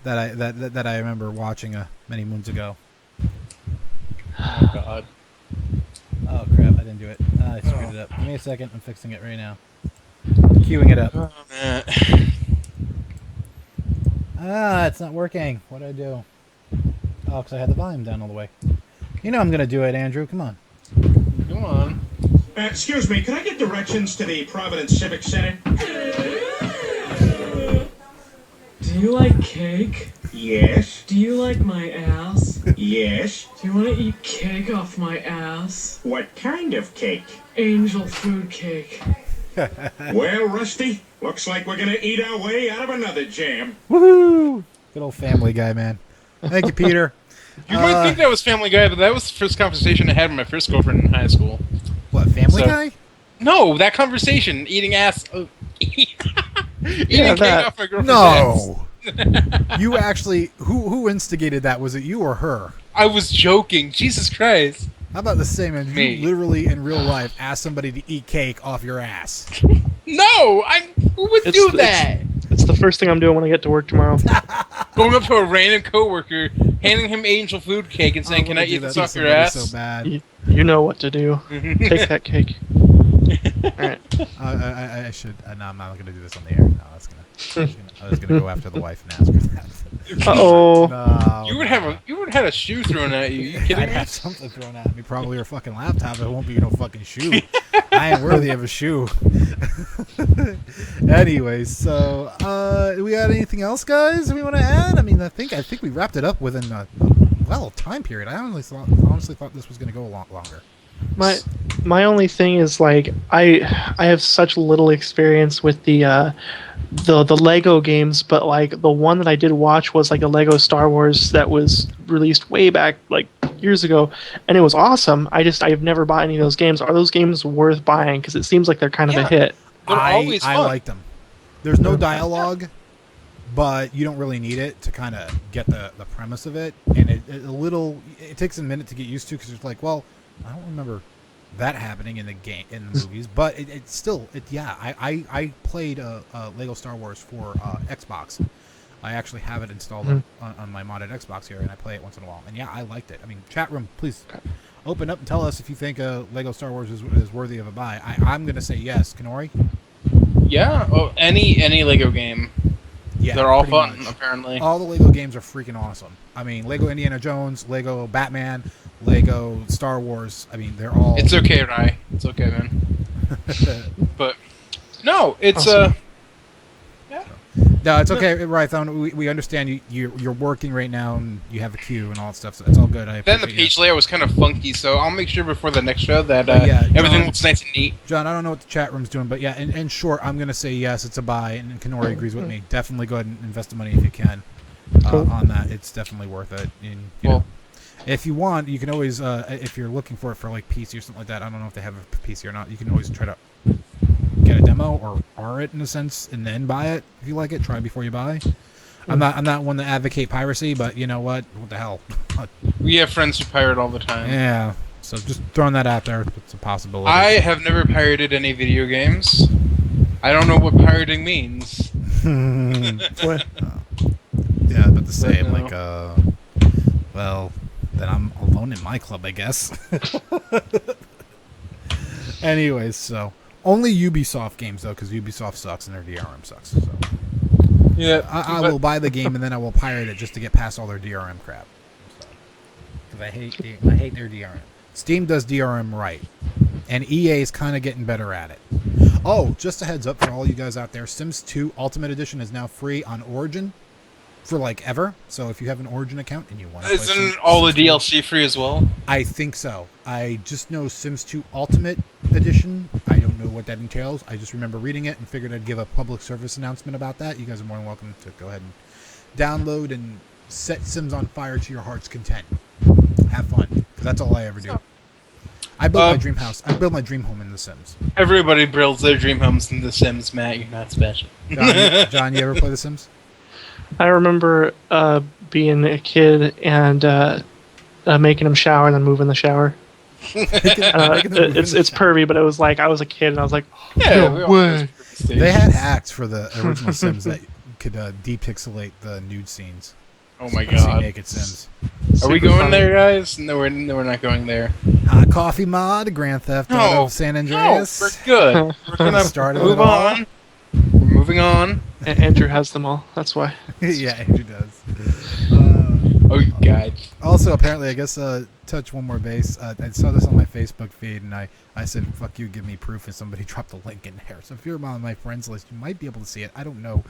I remember watching many moons ago. Oh, God. Oh, crap. I didn't do it. I screwed it up. Give me a second. I'm fixing it right now. I'm queuing it up. Oh, man. It's not working. What did I do? Oh, because I had the volume down all the way. You know I'm going to do it, Andrew. Come on. Come on. Excuse me, could I get directions to the Providence Civic Center? Do you like cake? Yes. Do you like my ass? Yes. Do you want to eat cake off my ass? What kind of cake? Angel food cake. Well, Rusty, looks like we're gonna eat our way out of another jam. Woohoo! Good old Family Guy, man. Thank you, Peter. You might think that was Family Guy, but that was the first conversation I had with my first girlfriend in high school. What, Family Guy? No, that conversation. Eating ass. Eating cake off my girlfriend's No. ass. You actually... Who instigated that? Was it you or her? I was joking. Jesus Christ. How about the same, man? Me. You literally, in real life, ask somebody to eat cake off your ass. No! Who would do that? It's the first thing I'm doing when I get to work tomorrow. Going up to a random coworker, handing him angel food cake and saying, "Can I eat this off your ass?" So bad. You know what to do. Take that cake. Alright. I should... no, I'm not going to do this on the air. No, I was gonna go after the wife and ask her that. Uh-oh. No, You would have had a shoe thrown at you. You kidding I'd me? have something thrown at me, probably your fucking laptop. It won't be no fucking shoe. I ain't worthy of a shoe. Anyways, so do we got anything else, guys? We want to add? I mean, I think we wrapped it up within a time period. I honestly thought this was gonna go a lot longer. My only thing is like I have such little experience with the Lego games, but like the one that I did watch was like a Lego Star Wars that was released way back like years ago, and it was awesome. I've never bought any of those games. Are those games worth buying? Because it seems like they're kind of a hit. Always fun. I like them. There's no dialogue, but you don't really need it to kind of get the premise of it, and it takes a minute to get used to because it's like, well, I don't remember that happening in the movies, but it's still I played Lego Star Wars for Xbox. I actually have it installed on my modded Xbox here, and I play it once in a while. And yeah, I liked it. I mean, chat room, please open up and tell us if you think Lego Star Wars is worthy of a buy. I'm gonna say yes. Kennori? Yeah. Oh, any Lego game. Yeah, they're all pretty fun. much. Apparently, all the Lego games are freaking awesome. I mean, Lego Indiana Jones, Lego Batman, Lego Star Wars. I mean, they're all. It's okay, Rai. It's okay, man. But no, it's awesome. No, it's okay, Rython. We understand you're working right now and you have a queue and all that stuff. So it's all good. Then the page layout was kind of funky, so I'll make sure before the next show that everything looks nice and neat. John, I don't know what the chat room's doing, but yeah, in short, I'm gonna say yes, it's a buy, and Kennori agrees with me. Definitely go ahead and invest the money if you can on that. It's definitely worth it. And you know, if you want, you can always if you're looking for it for like PC or something like that. I don't know if they have a PC or not. You can always try to demo or R it in a sense, and then buy it if you like it. Try before you buy. I'm not one to advocate piracy, but you know what? What the hell? We have friends who pirate all the time. Yeah. So just throwing that out there. It's a possibility. I have never pirated any video games. I don't know what pirating means. What? Yeah, but the same. Like, well, then I'm alone in my club, I guess. Anyways, so only Ubisoft games though, because Ubisoft sucks and their DRM sucks. So Yeah, I will buy the game and then I will pirate it just to get past all their DRM crap. Because I hate their DRM. Steam does DRM right, and EA is kind of getting better at it. Oh, just a heads up for all you guys out there: Sims 2 Ultimate Edition is now free on Origin for like ever. So if you have an Origin account and you want to, isn't all the DLC free as well? I think so. I just know Sims 2 Ultimate Edition. I don't know what that entails. I just remember reading it and figured I'd give a public service announcement about that. You guys are more than welcome to go ahead and download and set Sims on fire to your heart's content. Have fun, because that's all I ever do. I built my dream house. I built my dream home in The Sims. Everybody builds their dream homes in The Sims, Matt. You're not special. John, you ever play The Sims? I remember being a kid and making him shower and then moving the shower. It's pervy, but it was like I was a kid and I was like, yeah, no way. They had hacks for the original Sims that could depixelate the nude scenes. Oh my god! Naked Sims. Are we going there, guys? No, we're not going there. Hot Coffee Mod, Grand Theft Auto, San Andreas. No, we're good. We're gonna move on. We're moving on. Andrew has them all. That's why. Yeah, Andrew does. Oh, God. Also, apparently, I guess, touch one more base. I saw this on my Facebook feed, and I said, fuck you, give me proof, and somebody dropped a link in there. So if you're on my friends list, you might be able to see it. I don't know.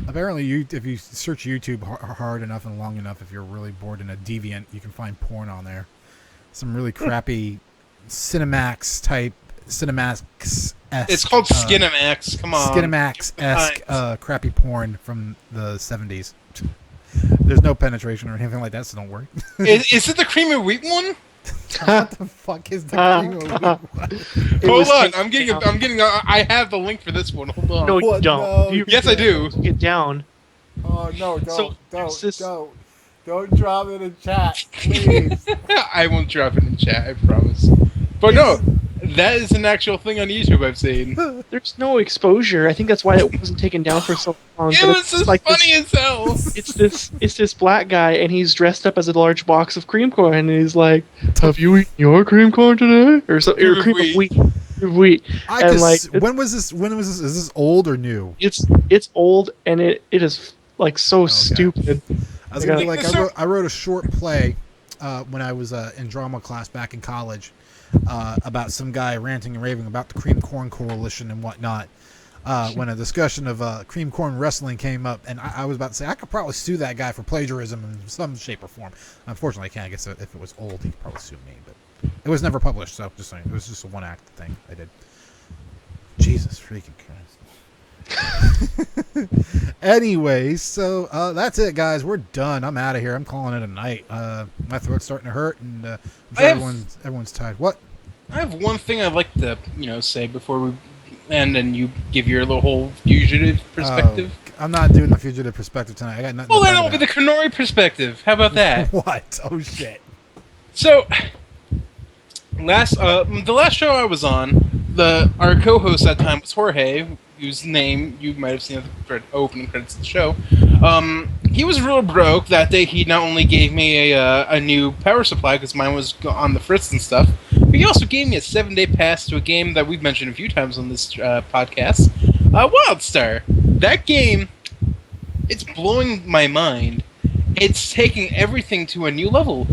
Apparently, if you search YouTube hard enough and long enough, if you're really bored and a deviant, you can find porn on there. Some really crappy Cinemax-esque. It's called Skinemax. Come on. Skinemax-esque crappy porn from the 70s. There's no penetration or anything like that, so don't worry. Is it the cream of wheat one? What the fuck is the cream of wheat one? Hold on, I'm getting. I have the link for this one. Hold on. No, you don't. No, yes, I do. Get down. Oh no! So, Don't drop it in chat, please. I won't drop it in chat. I promise. But no, that is an actual thing on YouTube I've seen. There's no exposure. I think that's why it wasn't taken down for so long. It was just like funny as hell. It's this black guy, and he's dressed up as a large box of cream corn, and he's like, "Have you eaten your cream corn today?" Or so, or cream of wheat. Wheat. And like, when was this? Is this old or new? It's old, and it is like so stupid. I was gonna be like, I wrote a short play when I was in drama class back in college about some guy ranting and raving about the Cream Corn Coalition and whatnot. When a discussion of cream corn wrestling came up, and I was about to say I could probably sue that guy for plagiarism in some shape or form. Unfortunately, I can't. I guess if it was old, he'd probably sue me, but it was never published. So just saying, it was just a one-act thing I did. Jesus freaking Christ. Anyways, so that's it, guys. We're done. I'm out of here. I'm calling it a night. My throat's starting to hurt, and I'm sure everyone's tired. What? I have one thing I'd like to, say before we end, and you give your little whole fugitive perspective. I'm not doing the fugitive perspective tonight. I got nothing. Well, then it'll be the Kennori perspective. How about that? What? Oh shit. So, the last show I was on, our co-host that time was Jorge, whose name you might have seen at the opening credits of the show. He was real broke that day. He not only gave me a new power supply because mine was on the fritz and stuff, but he also gave me a 7-day pass to a game that we've mentioned a few times on this podcast, WildStar. That game, it's blowing my mind. It's taking everything to a new level.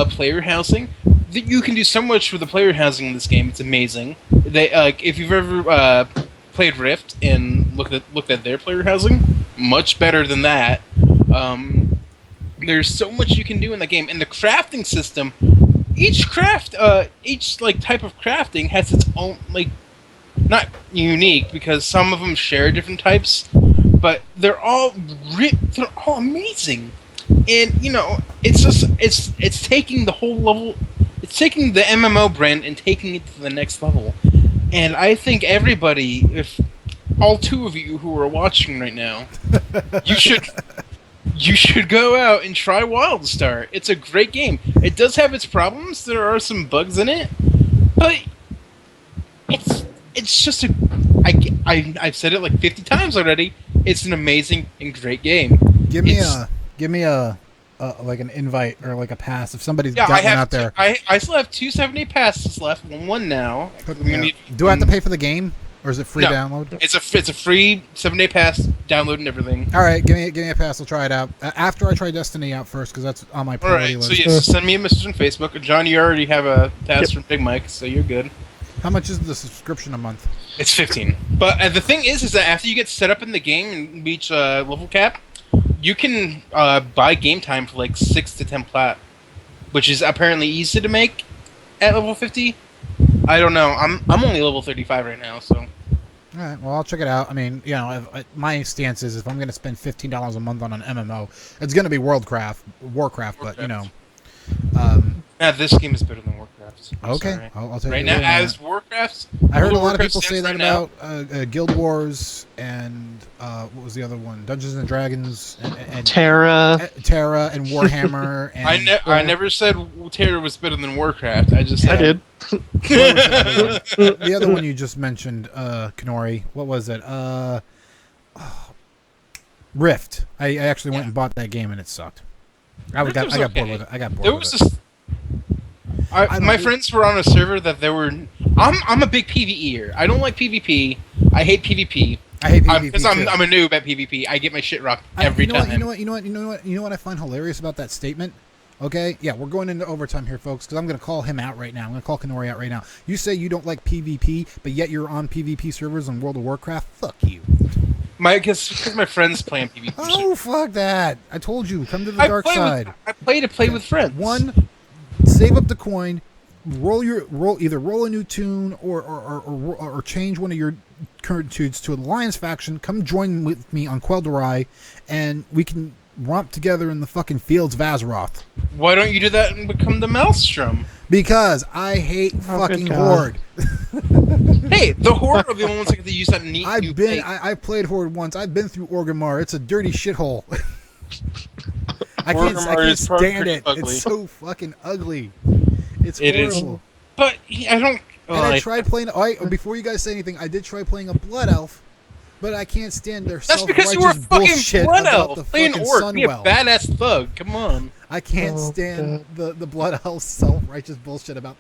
Player housing. You can do so much with the player housing in this game. It's amazing. If you've ever played Rift and looked at their player housing, much better than that. There's so much you can do in the game, and the crafting system. Each type of crafting has its own not unique because some of them share different types, but they're all amazing. And it's taking the whole level. It's taking the MMO brand and taking it to the next level. And I think everybody, all two of you who are watching right now, you should go out and try WildStar. It's a great game. It does have its problems. There are some bugs in it, but it's just I've said it like 50 times already. It's an amazing and great game. Give me a like an invite or like a pass if somebody's got one out there. I still have 2 7-day passes left. One now. Do I have to pay for the game, or is it free download? It's a free 7-day pass, download and everything. All right, give me a pass. I'll try it out after I try Destiny out first because that's on my priority list. So yes, send me a message on Facebook. John, you already have a pass from Big Mike, so you're good. How much is the subscription a month? It's 15. But the thing is that after you get set up in the game and reach level cap, you can buy game time for like 6 to 10 plat, which is apparently easy to make at level 50. I don't know. I'm only level 35 right now, so. All right. Well, I'll check it out. I mean, my stance is if I'm going to spend $15 a month on an MMO, it's going to be Warcraft. But this game is better than Warcraft. Okay, I'll take right it now as Warcraft. I heard a lot of people say that about Guild Wars and what was the other one? Dungeons and Dragons and Terra and Warhammer. And I never said Terra was better than Warcraft. I just said I did. The other one you just mentioned, Kennori. What was it? Rift. I actually went and bought that game and it sucked. I got bored with it. I got bored with it. My friends were on a server that there were. I'm a big PvEer. I don't like PvP. I hate PvP. I hate PvP because I'm a noob at PvP. I get my shit rocked every time. You know what I find hilarious about that statement? Okay, yeah, we're going into overtime here, folks, because I'm going to call him out right now. I'm going to call Kennori out right now. You say you don't like PvP, but yet you're on PvP servers on World of Warcraft? Fuck you. Because my friends playing PvP. Oh, fuck that. I told you, come to the dark side. I play to play with friends. One, save up the coin, either roll a new tune or change one of your current tunes to Alliance faction. Come join with me on Quel'Drai, and we can romp together in the fucking fields of Azeroth. Why don't you do that and become the Maelstrom? Because I hate fucking Horde. Hey, the Horde are the only ones that get to use that neat new thing. I've played Horde once. I've been through Orgrimmar. It's a dirty shithole. I can't stand it. Ugly. It's so fucking ugly. It's horrible. Is. But I don't. And I tried playing. Before you guys say anything, I did try playing a Blood Elf, but I can't stand their self-righteous bullshit Blood about Elf. the Play fucking an orc. Sunwell. Be a badass thug. Come on. I can't stand the Blood Elf self-righteous bullshit about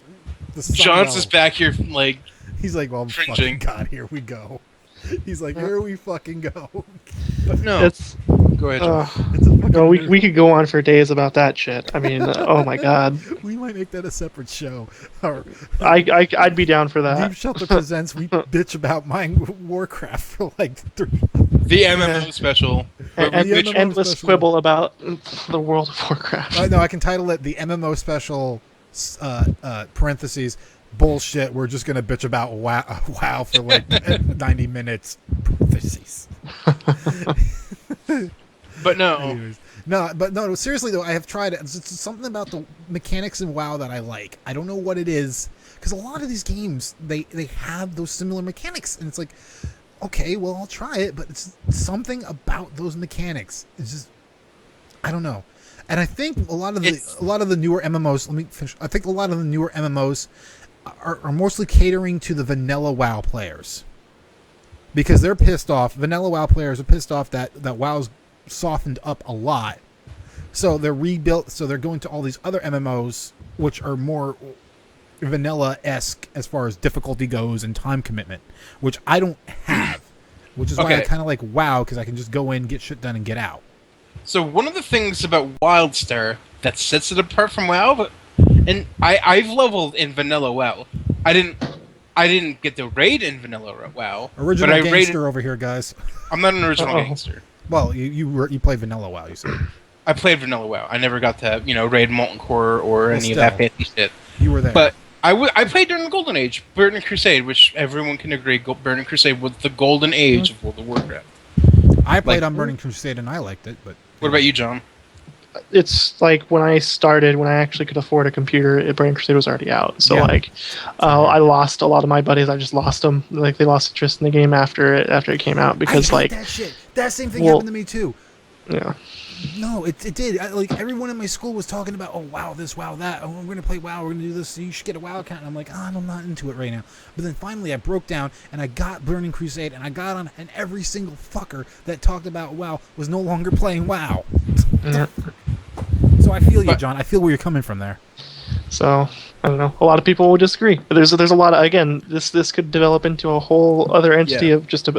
the Sunwell. John's just back here like. He's like, well, fucking God, here we go. He's like, here we fucking go. But no. Go ahead. We could go on for days about that shit. I mean, oh my God. We might make that a separate show. I'd be down for that. Deep Shelter presents. We bitch about Warcraft for like 3. The MMO special. And endless quibble about the World of Warcraft. No, I can title it the MMO special. Parentheses. Bullshit. We're just gonna bitch about WoW for like 90 minutes. Parentheses. But no. Anyways. No, seriously though, I have tried it. It's something about the mechanics in WoW that I like. I don't know what it is, because a lot of these games they have those similar mechanics, and it's like, okay, well I'll try it, but it's something about those mechanics. It's just, I don't know. And I think a lot of the newer MMOs. Let me finish. I think a lot of the newer MMOs are mostly catering to the vanilla WoW players, because they're pissed off. Vanilla WoW players are pissed off that WoW's softened up a lot, so they're rebuilt. So they're going to all these other MMOs which are more vanilla-esque as far as difficulty goes and time commitment, which I don't have, which is why I kind of like WoW, because I can just go in, get shit done, and get out. So one of the things about WildStar that sets it apart from WoW, and I've leveled in vanilla WoW. I didn't get the raid in vanilla WoW. Original but gangster over here, guys. I'm not an original gangster. Well, you play vanilla WoW, you said. I played vanilla WoW. I never got to raid Molten Core or any of that fancy shit. You were there. But I played during the Golden Age, Burning Crusade, which everyone can agree, Burning Crusade was the golden age of World of Warcraft. I played on Burning Crusade and I liked it, but... What about you, John? it's like when I started, when I actually could afford a computer, Burning Crusade was already out. So I lost a lot of my buddies. I just lost them. Like they lost interest in the game after it came out because I hate that shit. That same thing happened to me too. Yeah. No, it did. Like everyone in my school was talking about, oh wow, this, wow, that. Oh, we're gonna play WoW. We're gonna do this. So you should get a WoW account. And I'm like, I'm not into it right now. But then finally, I broke down and I got Burning Crusade, and I got on, and every single fucker that talked about WoW was no longer playing WoW. Yeah. So I feel you, John. I feel where you're coming from there. So I don't know. A lot of people will disagree. But there's a lot of, again, this could develop into a whole other entity of just a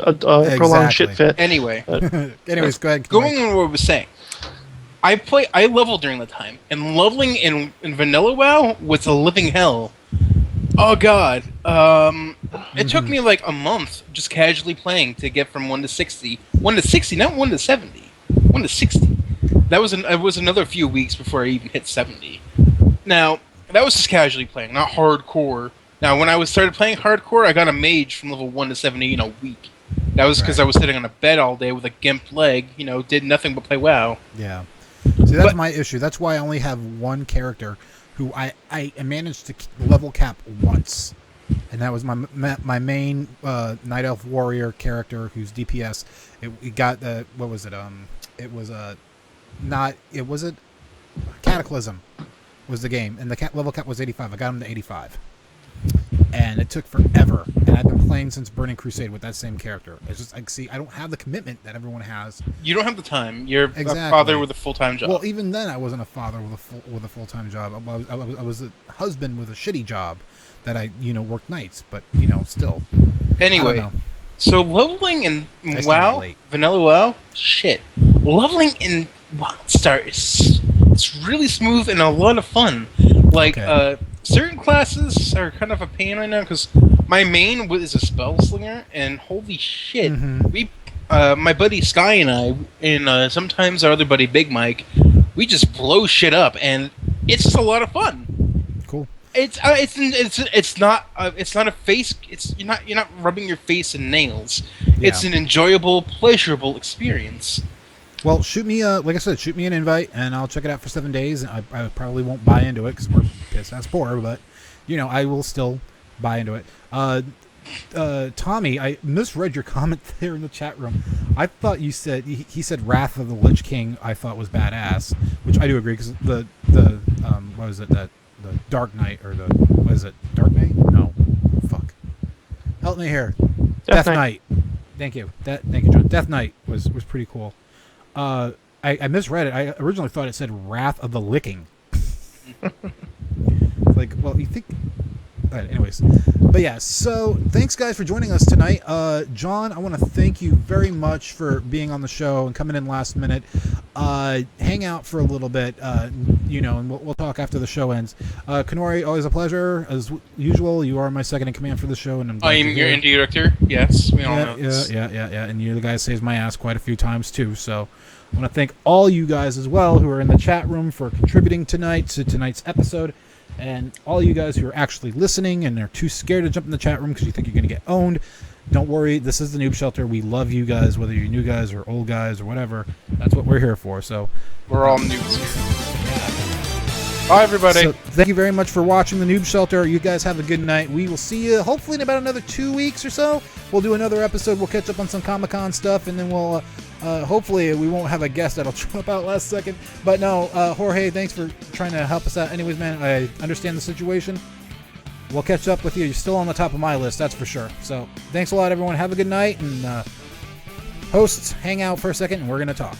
prolonged shit fit. Anyway. Anyways, go ahead. Going on what I was saying. I leveled during the time, and leveling in vanilla WoW was a living hell. Oh god. It took me like a month just casually playing to get from 1 to 60. 1 to 60, not 1 to 70. 1 to 60. It was another few weeks before I even hit 70. Now, that was just casually playing, not hardcore. Now, when I started playing hardcore, I got a mage from level 1 to 70 in a week. That was because I was sitting on a bed all day with a gimp leg, did nothing but play WoW. Yeah. See, that's my issue. That's why I only have one character who I managed to level cap once. And that was my main Night Elf Warrior character who's DPS. It got the, what was it? It was Cataclysm was the game. And the level cap was 85. I got him to 85. And it took forever, and I've been playing since Burning Crusade with that same character. It's just, I don't have the commitment that everyone has. You don't have the time. You're a father with a full-time job. Well, even then, I wasn't a father with a full-time job. I was a husband with a shitty job that I worked nights, but still. Anyway, so leveling in WoW, vanilla WoW, shit. Leveling in WildStar it's really smooth and a lot of fun. Like, certain classes are kind of a pain right now because my main is a spell slinger, and holy shit, we, my buddy Sky and I, and sometimes our other buddy Big Mike, we just blow shit up, and it's just a lot of fun. Cool. It's not a face. You're not rubbing your face in nails. Yeah. It's an enjoyable, pleasurable experience. Well, shoot me, like I said, shoot me an invite, and I'll check it out for 7 days. I probably won't buy into it because we're piss-ass poor, but, I will still buy into it. Tommy, I misread your comment there in the chat room. I thought you said, he said Wrath of the Lich King I thought was badass, which I do agree, because the what was it, the Dark Knight, or what is it, Dark Knight? No. Fuck. Help me here. Death Knight. Thank you. Thank you, John. Death Knight was pretty cool. I misread it. I originally thought it said Wrath of the Licking. Like, well, you think... anyways. But yeah, so thanks, guys, for joining us tonight. John, I want to thank you very much for being on the show and coming in last minute. Hang out for a little bit, and we'll talk after the show ends. Kennori, always a pleasure. As usual, you are my second in command for the show. And I am your indie director. Yes, we all know this. Yeah. And you the guys saved my ass quite a few times, too, so... I want to thank all you guys as well who are in the chat room for contributing to tonight's episode, and all you guys who are actually listening and are too scared to jump in the chat room because you think you're going to get owned. Don't worry, this is the Noob Shelter. We love you guys, whether you're new guys or old guys or whatever. That's what we're here for. So we're all noobs here. Bye, everybody. So thank you very much for watching the Noob Shelter. You guys have a good night. We will see you hopefully in about another 2 weeks or so. We'll do another episode. We'll catch up on some Comic-Con stuff, and then we'll hopefully we won't have a guest that'll jump out last second. But no, Jorge, thanks for trying to help us out. Anyways, man, I understand the situation. We'll catch up with you. You're still on the top of my list, that's for sure. So thanks a lot, everyone. Have a good night. And hosts, hang out for a second, and we're going to talk.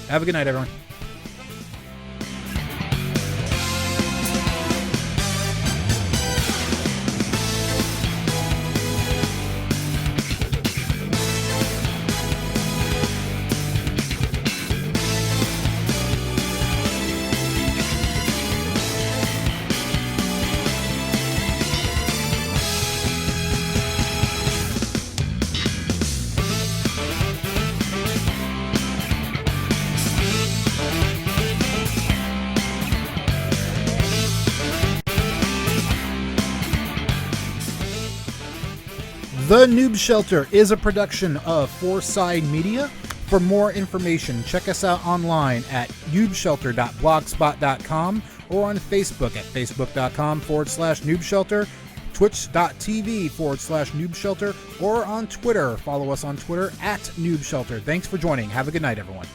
Have a good night, everyone. The Noob Shelter is a production of Four Side Media. For more information, check us out online at noobshelter.blogspot.com or on Facebook at facebook.com/noobshelter, twitch.tv/noobshelter, or on Twitter. Follow us on Twitter at noobshelter. Thanks for joining. Have a good night, everyone.